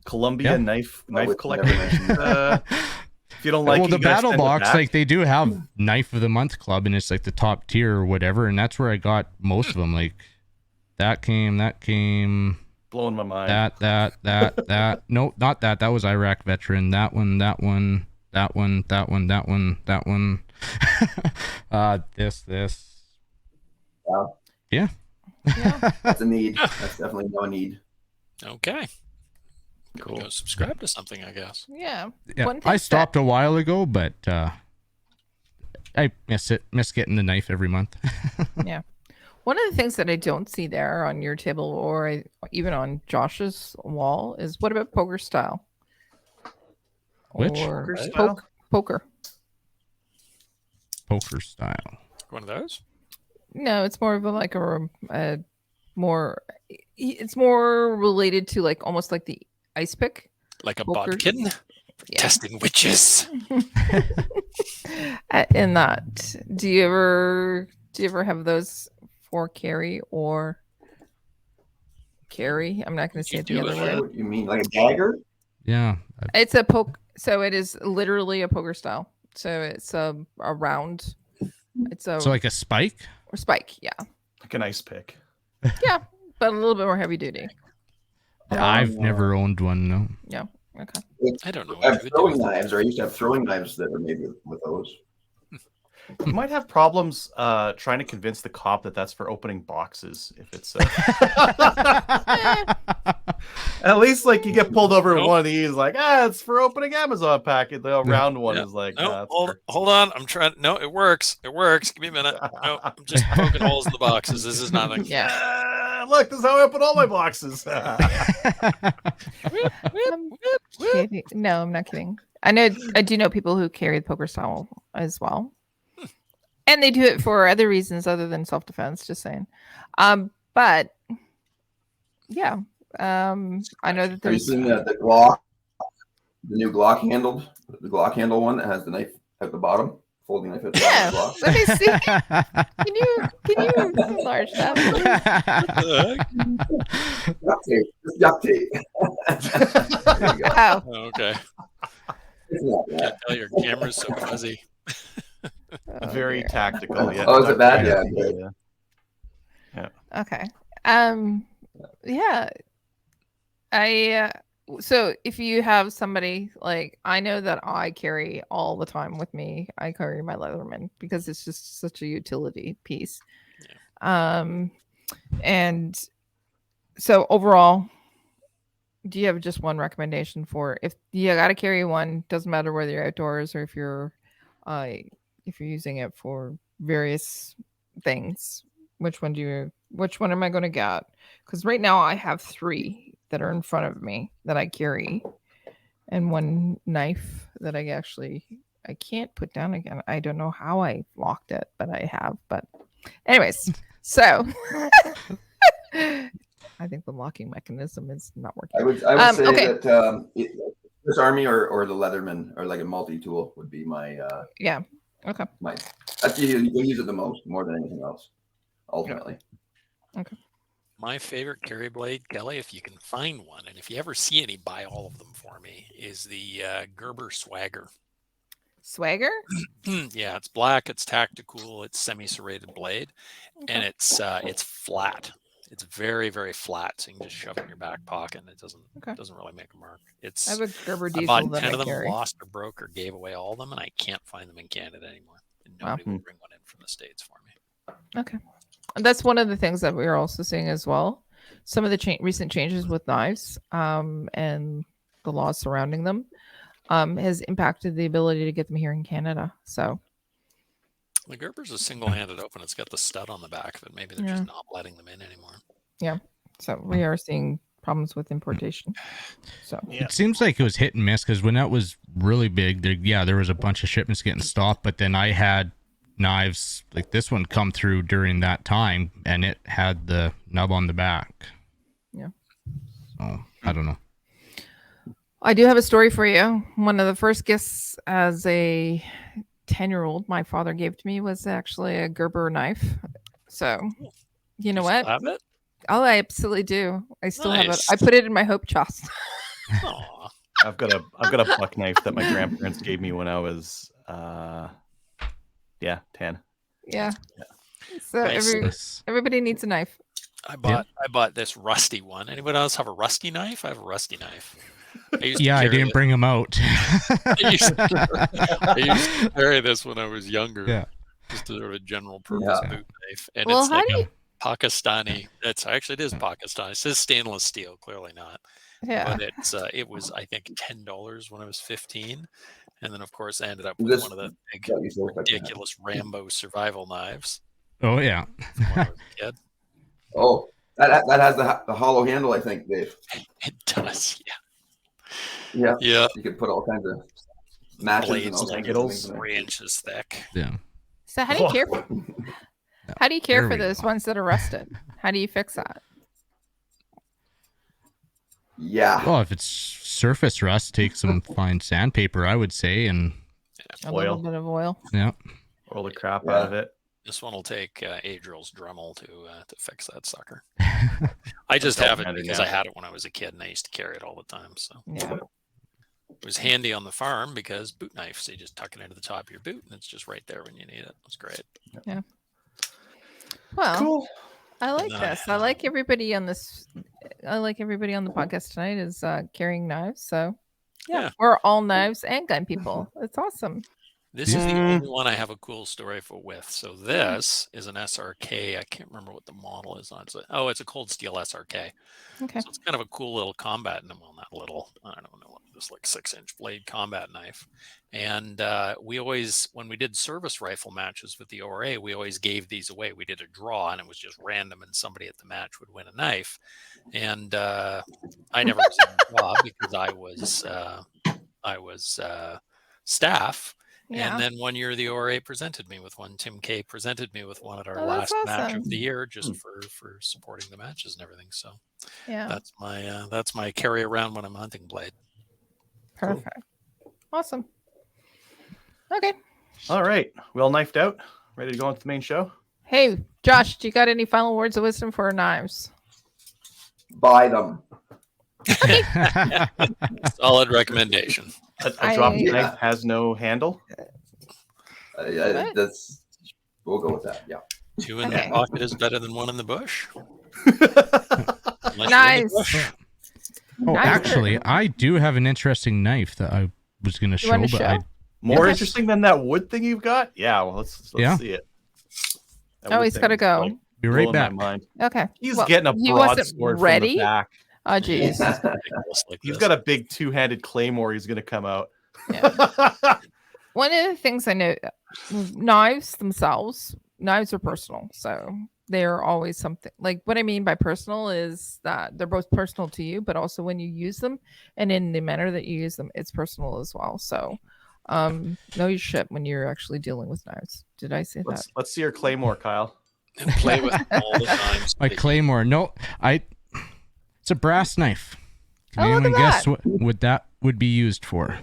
Columbia knife collection. If you don't like the battle box, like they do have knife of the month club, and it's like the top tier or whatever, and that's where I got most of them. Like that came blowing my mind. That no, not that. That was Iraq veteran. That one. This. Wow. Yeah. That's a need. That's definitely no need. Okay. Cool. Go subscribe to something, I guess. Yeah. I stopped a while ago, but I miss getting the knife every month. Yeah. One of the things that I don't see there on your table or even on Josh's wall is what about poker style? Which? Or Poker style? Poker. Poker style. One of those? No, it's more of a more. It's more related to like almost like the ice pick. Like a poker. bodkin? Yeah. Testing witches. In that, do you ever have those for carry or carry? I'm not going to say it the other way. What you mean, like a dagger? Yeah. It's a poke. So it is literally a poker style. So it's a round. It's a so like a spike or spike. Yeah. Like an ice pick. Yeah, but a little bit more heavy duty. I've never owned one. No. Yeah. Okay. I don't know. I have throwing knives, or I used to have throwing knives that are made with those. You might have problems trying to convince the cop that that's for opening boxes. If it's at least like you get pulled over with one of these, like it's for opening Amazon packet. The round one is like, no, hold on, I'm trying. No, it works. It works. Give me a minute. No, I'm just poking holes in the boxes. This is nothing. Yeah. Look, this is how I open all my boxes. Kidding. No, I'm not kidding. I do know people who carry the poker style as well. And they do it for other reasons other than self-defense, just saying. But yeah. I know that Have you there's seen the Glock, the new Glock handle one that has the knife at the bottom, folding knife at the yeah. bottom of the Let me see. Can you enlarge that? Glock? Duct tape. There you go. Oh. Oh, okay. It's not Can't that. tell your camera's so fuzzy. Very tactical. Yeah. Oh, is it bad? Yeah. Okay. Yeah. So if you have somebody like I know that I carry all the time with me, I carry my Leatherman because it's just such a utility piece. Yeah. And so overall, do you have just one recommendation for if you got to carry one? Doesn't matter whether you're outdoors or if you're using it for various things. Which one am I going to get? Because right now I have 3 that are in front of me that I carry, and one knife that I can't put down again. I don't know how I locked it, but I have. But anyways, so I think the locking mechanism is not working. I would say that Swiss Army or the Leatherman or like a multi-tool would be my yeah. Okay. That's you use it the most, more than anything else, ultimately. Okay. My favorite carry blade, Kelly, if you can find one, and if you ever see any, buy all of them for me, is the Gerber Swagger. Swagger? Yeah, it's black, it's tactical, it's semi-serrated blade, and it's flat. It's very, very flat, so you can just shove it in your back pocket, and it doesn't really make a mark. I have a Gerber I diesel bought that 10 I of them, carry. lost or broke or gave away all of them, and I can't find them in Canada anymore. And nobody will bring one in from the States for me. Okay. And that's one of the things that we're also seeing as well. Some of the recent changes with knives and the laws surrounding them has impacted the ability to get them here in Canada. So the Gerber's a single-handed open. It's got the stud on the back of it. Maybe they're just not letting them in anymore. Yeah. So we are seeing problems with importation. So it seems like it was hit and miss because when that was really big, there was a bunch of shipments getting stopped, but then I had knives like this one come through during that time and it had the nub on the back. Yeah. So I don't know. I do have a story for you. One of the first gifts as a 10-year-old my father gave to me was actually a Gerber knife. So, you know what? Have it? Oh, I absolutely do. I still have it. Nice. I put it in my hope chest. Aw. I've got a buck knife that my grandparents gave me when I was 10. Yeah. So Nice. everybody needs a knife. I bought this rusty one. Anybody else have a rusty knife? I have a rusty knife. I didn't bring them out. I used to carry this when I was younger. Yeah. Just sort of a general purpose boot knife. And Well, it's how like do a you- Pakistani. It is Pakistani. It says stainless steel, clearly not. Yeah. But it was, I think, $10 when I was 15. And then, of course, I ended up with one of the big, ridiculous Rambo survival knives. Oh, yeah. When I was a kid. Oh, that has the hollow handle, I think, Dave. It does, yeah. Yeah. Yeah. You could put all kinds of matches and Blades all like kinds of things in there. 3 inches thick. Yeah. So how do you care? How do you care There for we those go. ones that are rusted? How do you fix that? Yeah. Well, if it's surface rust, take some fine sandpaper, I would say, and A little bit of oil. yeah. Oil the crap out of it. This one will take Adriel's Dremel to fix that sucker. I just have it handy because now. I had it when I was a kid and I used to carry it all the time. So Yeah. it was handy on the farm because boot knife. So you just tuck it into the top of your boot and it's just right there when you need it. It's great. Well, Cool. I like No, this. I like everybody on this. I like everybody on the podcast tonight is carrying knives. So Yeah. we're all knives and gun people. It's awesome. This is the only one I have a cool story with. So this is an SRK. I can't remember what the model is on. It's a cold steel SRK. Okay. So it's kind of a cool little combat, well, not little, I don't know, this like 6-inch blade combat knife. And we always, when we did service rifle matches with the ORA, we always gave these away. We did a draw and it was just random and somebody at the match would win a knife. And I never was in the draw because I was staff. Yeah. And then one year the ORA presented me with one. Tim K presented me with one at our Oh, that's last match awesome. of the year, just for supporting the matches and everything. So Yeah. that's my carry around when I'm hunting blade. Perfect. Awesome. Okay. All right. We all knifed out. Ready to go on to the main show? Hey, Josh, do you got any final words of wisdom for our knives? Buy them. Solid recommendation. A drop I- knife has no handle. What? We'll go with that. Yeah. 2 in Okay. the pocket is better than 1 in the bush. Unless you're in the Nice. bush. Oh, Nice. actually, I do have an interesting knife that I was going to show, wanna but show? More Okay. interesting than that wood thing you've got? Yeah, well, let's Yeah. see it. That Oh, wood he's thing got to is, go. like, be right blowing my back. mind. Okay. He's Well, getting a he wasn't broadsword from ready? the back. Oh, geez. Ridiculous like He's this. got a big two-handed claymore. He's going to come out. One of the things I know, knives themselves, knives are personal. So they're always something. Like what I mean by personal is that they're both personal to you, but also when you use them and in the manner that you use them, it's personal as well. So know your shit when you're actually dealing with knives. Did I say that? Let's see your claymore, Kyle. And play with them all the time. so My that claymore. No, it's a brass knife. Can Oh, look anyone at guess what that would be used for?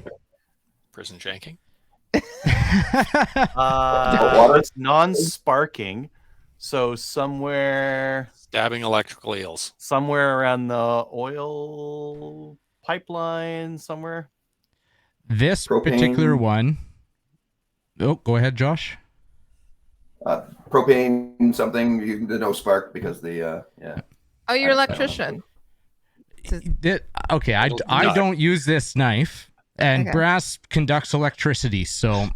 prison shanking. water? It's non-sparking, so somewhere Stabbing electrical eels. around the oil pipeline, somewhere. This Propane. particular one. Oh, go ahead, Josh. Propane, something. The no spark because the yeah. Oh, you're an electrician. Okay, I No. don't use this knife, and Okay. brass conducts electricity, so.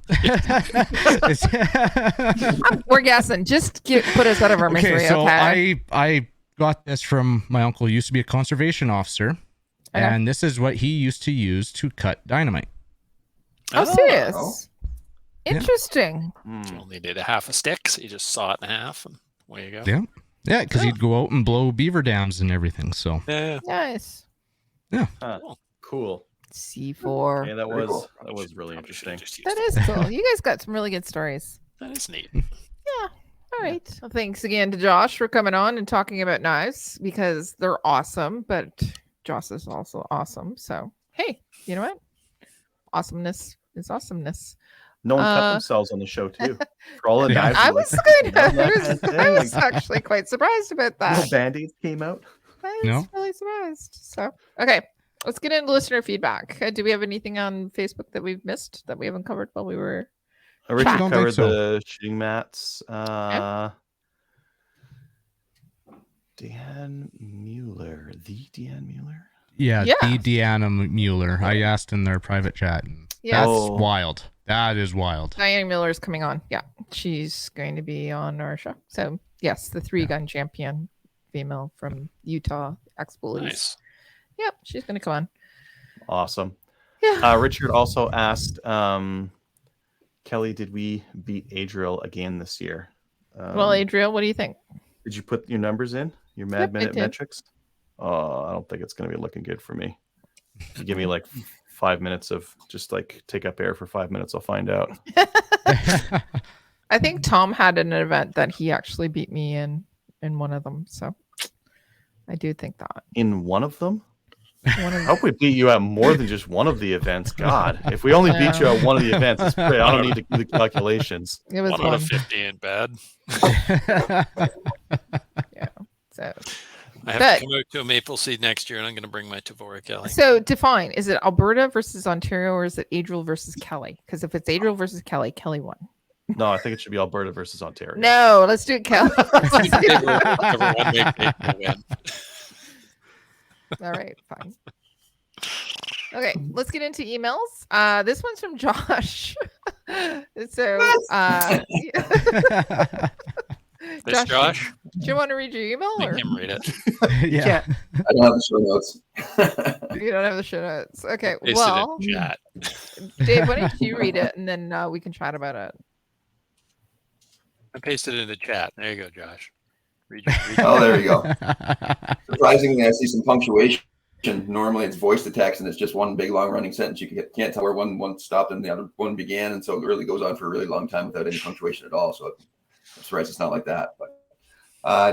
We're guessing. Just put us out of our misery, Okay, so okay? I got this from my uncle. He used to be a conservation officer, Okay. and this is what he used to use to cut dynamite. Oh, serious? Oh. Interesting. You only did a half a stick, so you just saw it in half, and away you go. Yeah, yeah, because he'd go out and blow beaver dams and everything. So Yeah. Nice. Cool. C4. Yeah, that Very was cool. that was really Probably should've interesting. just used That is cool. You guys got some really good stories. That is neat. All right. Well, thanks again to Josh for coming on and talking about knives because they're awesome, but Josh is also awesome. So, hey, you know what? Awesomeness is awesomeness. No one cut themselves on the show too. For all the knives, I you was like, I was actually quite surprised about little that. band-aids came out. I was really surprised. So, okay, let's get into listener feedback. Do we have anything on Facebook that we've missed that we haven't covered while we were? Richard don't covered think so. the shooting mats. Dan Mueller, the Dan Mueller. Yeah, Yeah. the Deanna Mueller. I asked in their private chat. And Yes. That's wild. That is wild. Diana Miller is coming on. Yeah, she's going to be on our show. So yes, the 3-gun champion female from Utah ex-bullies. Nice. Yep, she's going to come on. Awesome. Yeah. Richard also asked, Kelly, did we beat Adriel again this year? Well, Adriel, what do you think? Did you put your numbers in? Your Mad I Minute did. metrics? Oh, I don't think it's going to be looking good for me. You give me like 5 minutes of just like take up air for 5 minutes. I'll find out. I think Tom had an event that he actually beat me in one of them. So I do think that. In one of them? One of I hope we beat you at more than just one of the events. God, if we only beat you at one of the events, it's pretty, I don't need to do the calculations. It was 1 out of 50 ain't bad. Yeah. So I have to come out to a Maple Seed next year, and I'm going to bring my Tavora Kelly. So define, is it Alberta versus Ontario, or is it Adriel versus Kelly? Because if it's Adriel versus Kelly, Kelly won. No, I think it should be Alberta versus Ontario. No, let's do it, Kelly. Everyone make Maple win. All right, fine. Okay, let's get into emails. This one's from Josh. So, This Josh? do you want to read your email? Or? Make him read it. Yeah. I don't have the show notes. You don't have the show notes. Okay, Paste well, it in chat. Dave, why don't you read it, and then we can chat about it. I pasted it in the chat. There you go, Josh. Read Oh, there you go. Surprisingly, I see some punctuation. Normally, it's voice to text, and it's just one big long running sentence. You can't tell where one stopped and the other one began, and so it really goes on for a really long time without any punctuation at all. So I'm surprised it's not like that. But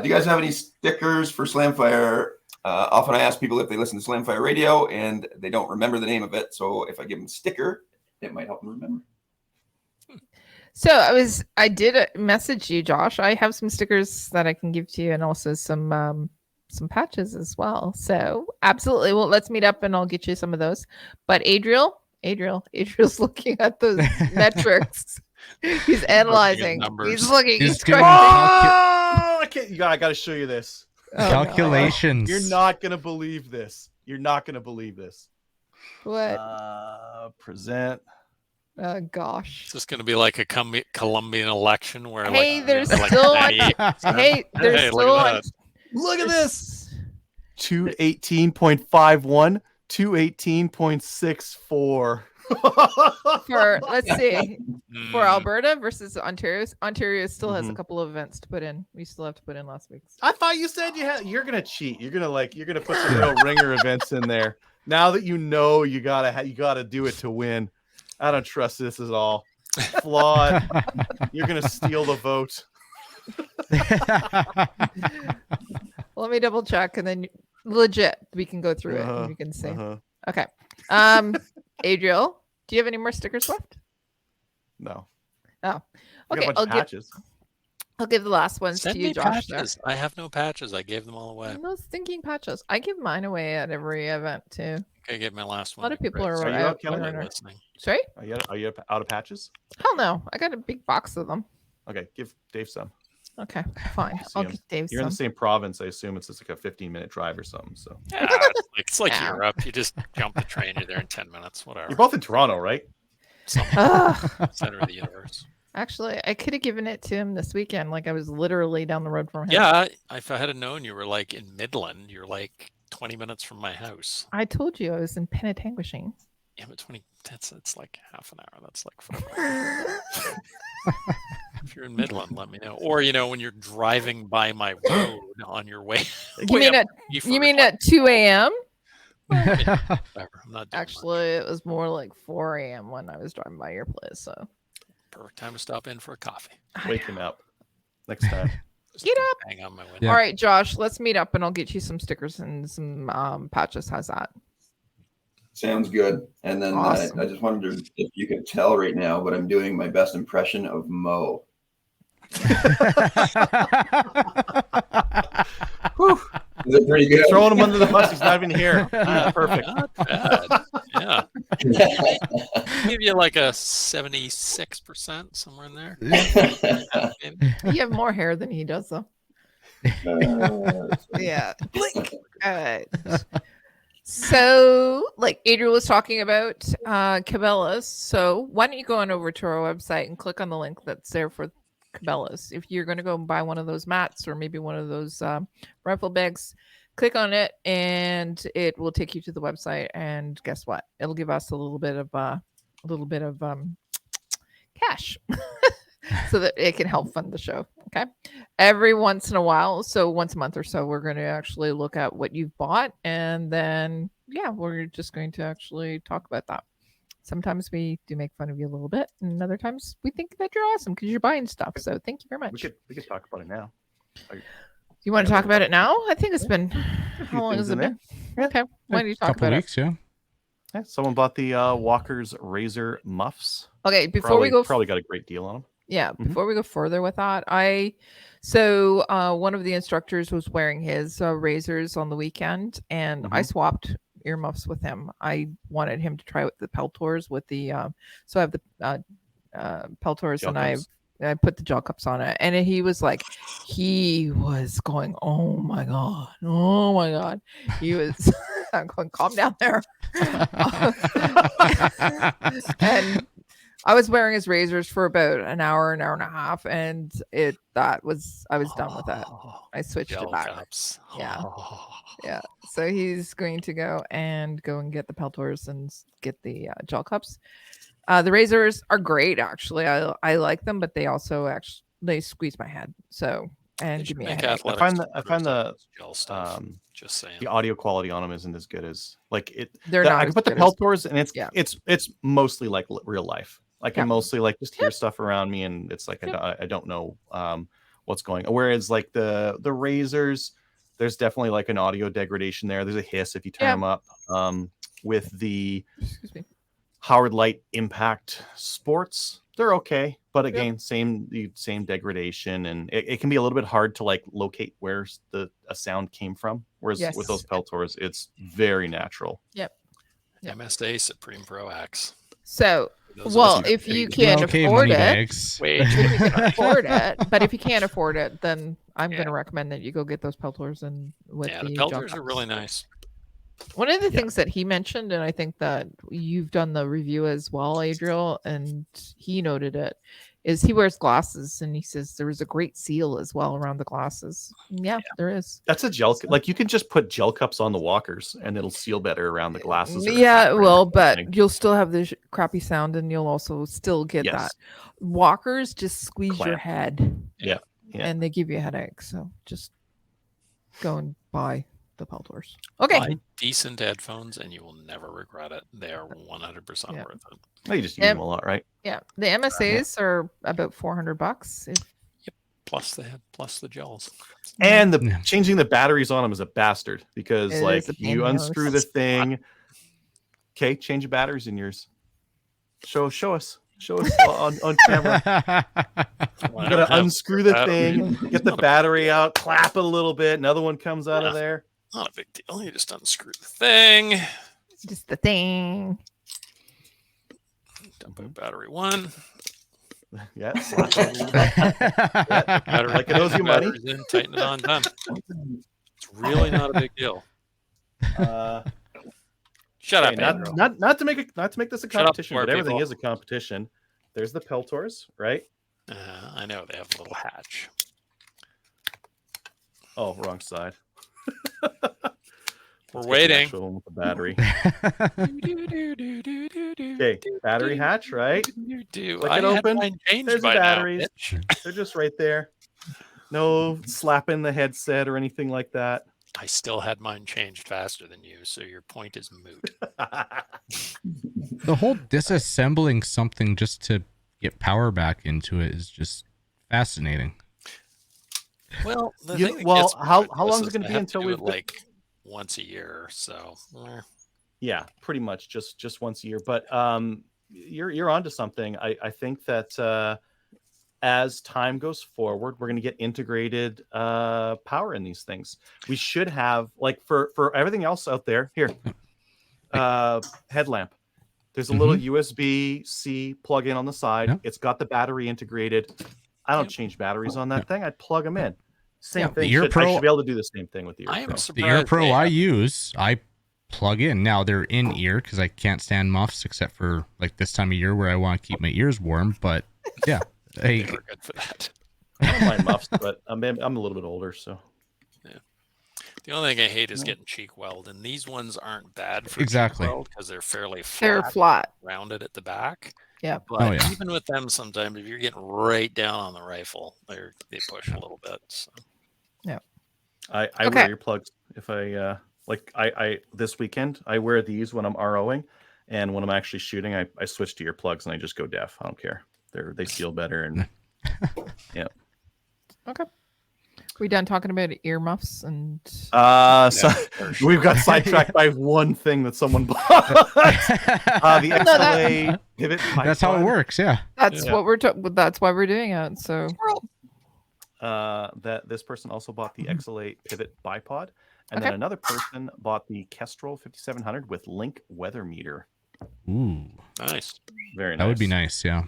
do you guys have any stickers for Slamfire? Often I ask people if they listen to Slamfire Radio and they don't remember the name of it. So if I give them a sticker, it might help them remember. So I did message you, Josh. I have some stickers that I can give to you, and also some patches as well. So absolutely, well, let's meet up, and I'll get you some of those. But Adriel's looking at those metrics. He's analyzing. He's looking. He's doing I got to show you this. calculations. You're not gonna believe this. You're not gonna believe this. What? Present. Oh gosh. It's just going to be like a Colombian election where Hey, like, there's like still 98%. Hey, there's Hey, still look at that. Look at this. 218.51, 218.64. for let's see for Mm. Alberta versus Ontario. Ontario still has a Mhm. couple of events to put in. We still have to put in last week's. I thought you said you're gonna cheat. You're gonna put some real ringer events in there. Now that you know you gotta do it to win. I don't trust this at all. Flawed. You're gonna steal the vote. Let me double check, and then legit we can go through it and we can see. Okay. Adriel, do you have any more stickers left? No. Oh, I got okay. a bunch of patches. I'll give the last ones Send to you, me Josh. patches. I have no patches. I gave them all away. No stinking patches. I give mine away at every event too. Okay, get my last A one. lot of people Great. are So you out. Kelly? Runner. Listening. Sorry? Are you out of patches? Hell no. I got a big box of them. Okay, give Dave some. Okay, fine. I'll him. give Dave You're in some. the same province. I assume it's just like a 15-minute drive or something. So Yeah, it's like Yeah. Europe. You just jump the train. You're there in 10 minutes. Whatever. you're both in Toronto, right? Ugh. Center of the universe. Actually, I could have given it to him this weekend. Like I was literally down the road from him. Yeah, if I had known you were like in Midland, you're like 20 minutes from my house. I told you I was in Penetanguishing. Yeah, but 20. It's like half an hour. That's like 4 hours. If you're in Midland, let me know. Or when you're driving by my road on your way. You mean at 2 a.m.? Whatever. I'm not doing Actually, it was more like 4 a.m. when I was driving by your place. So much. Perfect time to stop in for a coffee. Wake him up next time. Just Get up. Hang on my window. Yeah. All right, Josh, let's meet up and I'll get you some stickers and some patches. How's that? Sounds good. And then Awesome. I just wondered if you could tell right now, but I'm doing my best impression of Mo. Whew. Is it pretty good? Throwing him under the bus. He's not even here. Perfect. Not bad. Yeah. Give you like a 76%, somewhere in there. You have more hair than he does, though. Yeah. Blink. All right. So, like Adriel was talking about Cabela's. So, why don't you go on over to our website and click on the link that's there for Cabela's? If you're going to go and buy one of those mats or maybe one of those rifle bags, click on it and it will take you to the website. And guess what? It'll give us a little bit of cash so that it can help fund the show. Okay. Every once in a while, so once a month or so, we're going to actually look at what you've bought. And then, yeah, we're just going to actually talk about that. Sometimes we do make fun of you a little bit. And other times we think that you're awesome because you're buying stuff. So thank you very much. We could talk about it now. You want to talk about it now? I think it's been, how long has it been? Okay. Why don't you talk about weeks, it? Yeah. Someone bought the Walker's Razor muffs. Okay. Before we go. Probably got a great deal on them. Yeah, before we go further with that, one of the instructors was wearing his razors on the weekend, and I swapped earmuffs with him. I wanted him to try with the Peltors with the so I have the Peltors Gel and cups. I put the gel cups on it, and he was going, oh my god, he was I'm going, calm down there. And I was wearing his razors for about an hour and a half, and I was done with it. I switched Gel it back. cups. Yeah. Yeah. So he's going to go and get the Peltors and get the gel cups. The razors are great, actually. I like them, but they also they squeeze my head. So and give me a headache. I find the gel stuff. Just saying, the audio quality on them isn't as good as like it. They're not. I can put the Peltors, and it's mostly like real life. I can mostly like just hear stuff around me, and it's like I don't know what's going on. Whereas like the razors, there's definitely like an audio degradation there. There's a hiss if you turn them up. With the Howard Light Impact Sports, they're okay, but again, same degradation, and it can be a little bit hard to like locate where a sound came from. Whereas with those Peltors, it's very natural. MSA Supreme Pro Axe. So. If you can't afford it, but if you can't afford it, then I'm going to recommend that you go get those Peltors and with the Peltors are really nice. One of the things that he mentioned, and I think that you've done the review as well, Adriel, and he noted it, is he wears glasses, and he says there was a great seal as well around the glasses. Yeah, there is. That's a gel. Like you can just put gel cups on the Walkers, and it'll seal better around the glasses. Yeah, well, but you'll still have the crappy sound, and you'll also still get that. Walkers just squeeze your head. Yeah, and they give you a headache. So just go and buy the Peltors. Okay. Buy decent headphones, and you will never regret it. They are 100% worth it. Well, you just use them a lot, right? Yeah, the MSAs are about $400. Yep, plus the gels. And changing the batteries on them is a bastard because you unscrew the thing. Okay, change the batteries in yours. Show us on camera. You gotta unscrew the thing, get the battery out, clap it a little bit. Another one comes out of there. Not a big deal. You just unscrew the thing. Just the thing. Dump out battery one. Yeah, battery like it owes you money. In, tighten it on, done. It's really not a big deal. Shut up, Andrew. Not to make this a competition, but everything is a competition. There's the Peltors, right? I know they have a little hatch. Oh, wrong side. We're waiting. With the battery. Okay, battery hatch, right? Click it open. There's the batteries. They're just right there. No slapping the headset or anything like that. I still had mine changed faster than you, so your point is moot. The whole disassembling something just to get power back into it is just fascinating. Well, how long is it going to be until we like once a year? So Yeah, pretty much just once a year. But you're onto something. I think that as time goes forward, we're going to get integrated power in these things. We should have, like, for everything else out there, here, headlamp. There's a little USB-C plug-in on the side. Yep. It's got the battery integrated. I don't change batteries on that thing. I plug them in. Same thing. The Ear Pro, I should be able to do the same thing with the Ear I am Pro. surprised the Ear Pro I use, I plug in. Now they're in ear because I can't stand muffs except for like this time of year where I want to keep my ears warm. But yeah, they were good for that. I don't mind muffs, but I'm a little bit older, so. Yeah. The only thing I hate is getting cheek weld, and these ones aren't bad for Exactly. cheek weld because they're fairly flat, They're flat. rounded at the back. Yeah. But even with them, sometimes if you're getting right down on the rifle, they push a little bit. So. Yeah. I wear earplugs if I I this weekend I wear these when I'm ROing, and when I'm actually shooting, I switch to earplugs and I just go deaf. I don't care. They feel better and yeah. Okay. We done talking about earmuffs and so we've got sidetracked by one thing that someone bought. The XLA pivot. That's how it works. Yeah. That's what that's why we're doing it. So that this person also bought the XLA pivot bipod, and then another person bought the Kestrel 5700 with Link weather meter. Ooh, nice. Very nice. That would be nice. Yeah.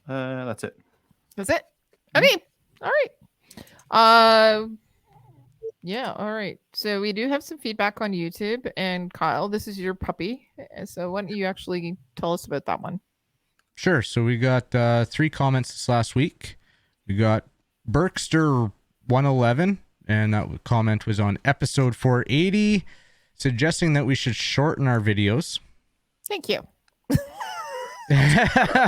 That's it. That's it. Okay. All right. Yeah. All right. So we do have some feedback on YouTube, and Kyle, this is your puppy. So why don't you actually tell us about that one? Sure. So we got 3 comments this last week. We got Berkster 111, and that comment was on episode 480, suggesting that we should shorten our videos. Thank you. I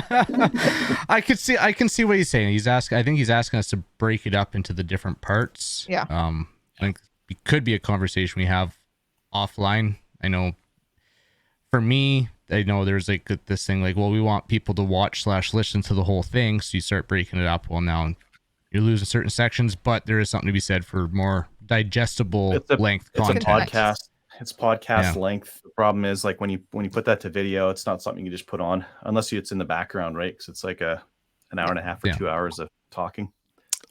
can see what he's saying. I think he's asking us to break it up into the different parts. Yeah. I think it could be a conversation we have offline. I know for me, I know there's like this thing like, well, we want people to watch / listen to the whole thing. So you start breaking it up. Well, now you're losing certain sections, but there is something to be said for more digestible length content. It's a podcast. It's podcast length. The problem is, like, when you put that to video, it's not something you just put on unless it's in the background, right? Because it's like an hour and a half or 2 hours of talking.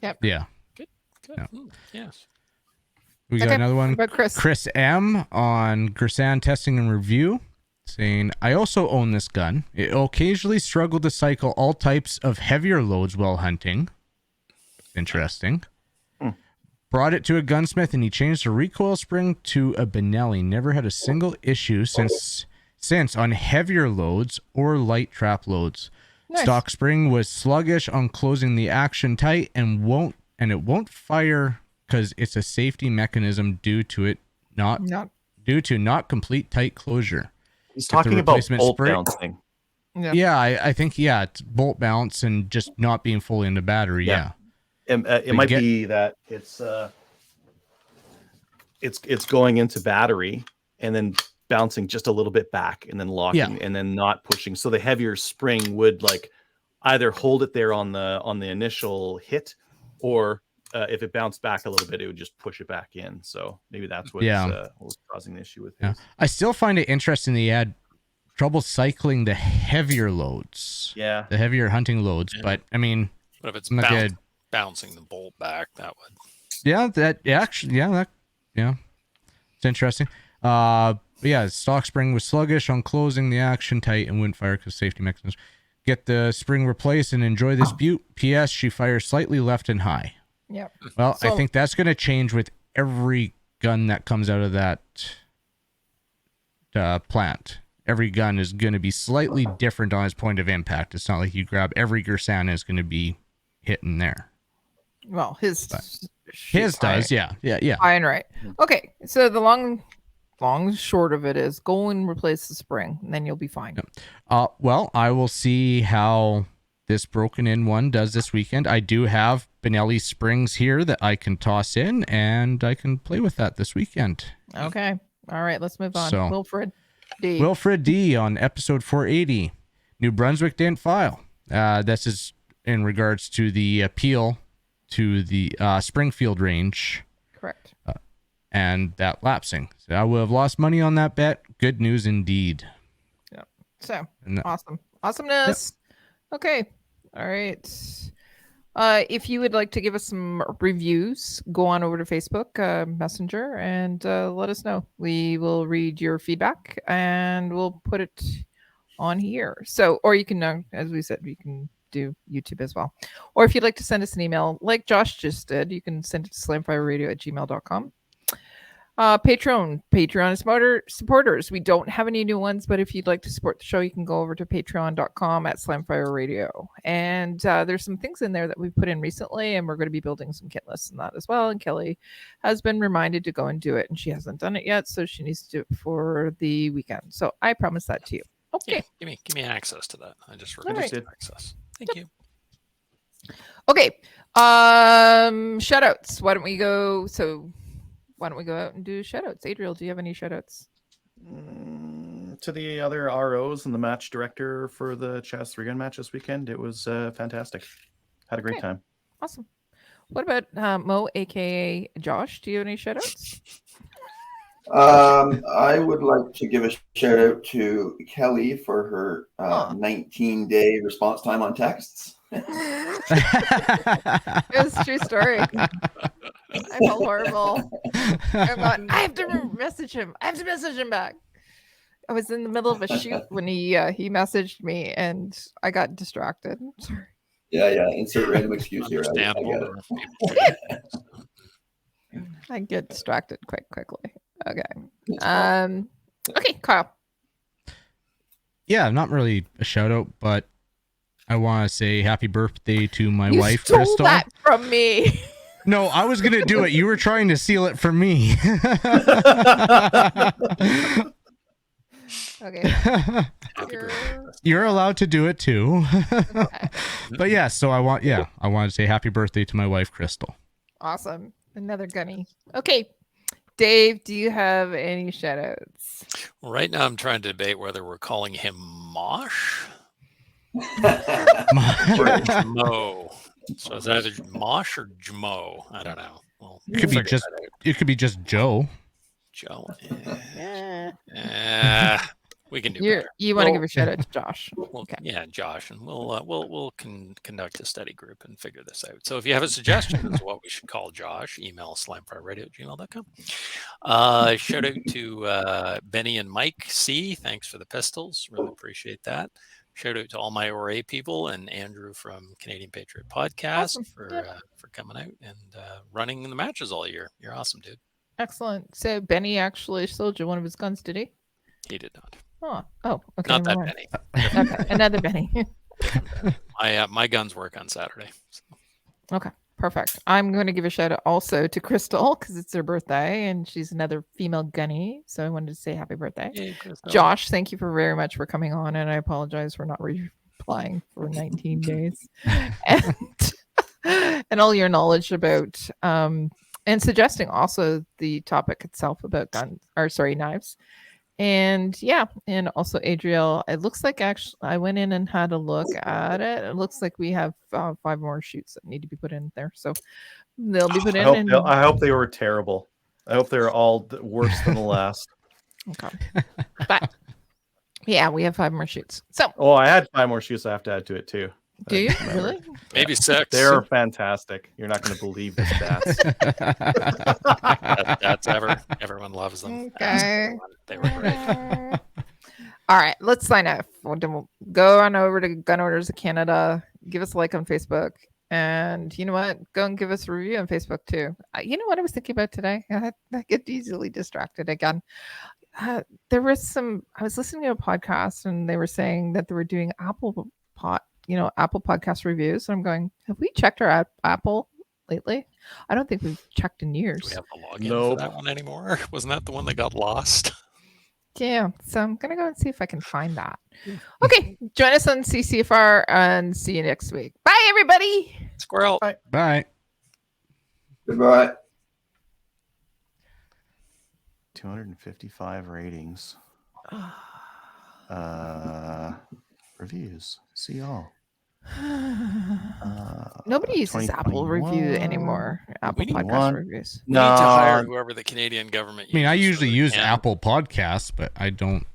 Yep. Yeah. Good. Yeah. Yes. We got another one. About Chris M on Gersan Testing and Review, saying, I also own this gun. It occasionally struggled to cycle all types of heavier loads while hunting. Interesting. Brought it to a gunsmith and he changed the recoil spring to a Benelli. Never had a single issue since on heavier loads or light trap loads. Nice. Stock spring was sluggish on closing the action tight and it won't fire because it's a safety mechanism due to not complete tight closure. He's talking about bolt bouncing. Yeah, I think it's bolt bounce and just not being fully in the battery. Yeah. It might be that it's going into battery and then bouncing just a little bit back and then locking and then not pushing. So the heavier spring would like either hold it there on the initial hit, or if it bounced back a little bit, it would just push it back in. So maybe that's what was causing the issue with it. I still find it interesting that he had trouble cycling the heavier loads. Yeah, the heavier hunting loads. Yeah. But I mean, but if it's bouncing the bolt back, that would. It's interesting. Stock spring was sluggish on closing the action tight and wouldn't fire because safety mechanism. Get the spring replaced and enjoy this butte. P.S. She fires slightly left and high. Yep. Well, I think that's going to change with every gun that comes out of that plant. Every gun is going to be slightly different on its point of impact. It's not like you grab every Gersan is going to be hitting there. Well, his does, yeah. High and right. Okay, so the long short of it is go and replace the spring, and then you'll be fine. Well, I will see how this broken in one does this weekend. I do have Benelli springs here that I can toss in, and I can play with that this weekend. Okay. All right, let's move on. So, Wilfred D. Wilfred D on episode 480. New Brunswick didn't file. This is in regards to the appeal to the Springfield range. Correct. and that lapsing. So I will have lost money on that bet. Good news indeed. Yeah. So And awesome. Awesomeness. Okay. All right. If you would like to give us some reviews, go on over to Facebook Messenger and let us know. We will read your feedback and we'll put it on here. So, or you can, as we said, you can do YouTube as well. Or if you'd like to send us an email, like Josh just did, you can send it to slamfireradio@gmail.com. Patreon supporters. We don't have any new ones, but if you'd like to support the show, you can go over to patreon.com/slamfireradio. And there's some things in there that we put in recently, and we're going to be building some kit lists and that as well. And Kelly has been reminded to go and do it, and she hasn't done it yet, so she needs to do it for the weekend. So I promise that to you. Okay. Yeah, give me access to that. I just Understood. access. Thank you. Okay. Shout outs. Why don't we go out and do shout outs? Adriel, do you have any shout outs? To the other ROs and the match director for the Chaz 3-gun match this weekend, it was fantastic. Had a great time. Awesome. What about Mo, aka Josh? Do you have any shout outs? I would like to give a shout out to Kelly for her 19-day response time on texts. It's a true story. I felt horrible. I have to message him. I have to message him back. I was in the middle of a shoot when he messaged me, and I got distracted. Sorry. Yeah. Insert random excuse here. I get it. I get distracted quite quickly. Okay. Okay, Kyle. Yeah, not really a shout out, but I want to say happy birthday to my You wife, stole Crystal. that from me. No, I was going to do it. You were trying to steal it from me. Okay. You're allowed to do it too. Okay. But yeah, so I want to say happy birthday to my wife, Crystal. Awesome. Another gunny. Okay. Dave, do you have any shout outs? Well, right now I'm trying to debate whether we're calling him Mosh or Jmo. So is that either Mosh or Jmo? I don't know. Well, It could be just Joe. Joe. Yeah. We can do better. You want to give a shout out to Josh? Okay. Yeah, Josh, and we'll conduct a study group and figure this out. So if you have a suggestion as to what we should call Josh, email slamfireradio@gmail.com. Shout out to Benny and Mike C. Thanks for the pistols. Really appreciate that. Shout out to all my ORA people and Andrew from Canadian Patriot Podcast Awesome. for coming out and running the matches all year. You're awesome, dude. Excellent. So Benny actually sold you one of his guns, did he? He did not. Oh, okay. Not that never mind. Benny. Okay, another Benny. My guns work on Saturday. So. Okay, perfect. I'm going to give a shout out also to Crystal because it's her birthday and she's another female gunny. So I wanted to say happy birthday. Yay, Crystal. Josh, thank you very much for coming on, and I apologize for not replying for 19 days. And all your knowledge about and suggesting also the topic itself about knives. And and also Adriel, it looks like actually I went in and had a look at it. It looks like we have 5 more shoots that need to be put in there. So they'll be put in. I hope they were terrible. I hope they're all worse than the last. Okay. But yeah, we have 5 more shoots. So I had 5 more shoots I have to add to it too. Do you really? Maybe 6. They're fantastic. You're not going to believe the stats. That's everyone loves them. Okay. They were great. All right, let's sign off. We'll go on over to Gun Orders of Canada. Give us a like on Facebook. And you know what? Go and give us a review on Facebook too. You know what I was thinking about today? I get easily distracted again. I was listening to a podcast and they were saying that they were doing Apple podcast reviews. And I'm going, have we checked our Apple lately? I don't think we've checked in years. Do we have the login for that one anymore? Wasn't that the one that got lost? Yeah, so I'm going to go and see if I can find that. Okay, join us on CCFR and see you next week. Bye, everybody. Squirrel. Bye. Goodbye. 255 ratings. Reviews. See y'all. Nobody uses Apple Review 2021. anymore. Apple need Podcast one. reviews. We need to hire No, whoever the Canadian government I mean, I uses for usually their use can- Apple Podcasts, but I don't.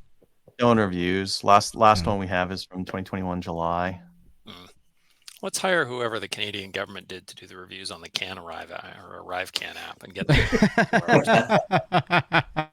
don't reviews. Last Hmm. one we have is from 2021 July. Let's hire whoever the Canadian government did to do the reviews on the Can Arrive or Arrive Can app and get them.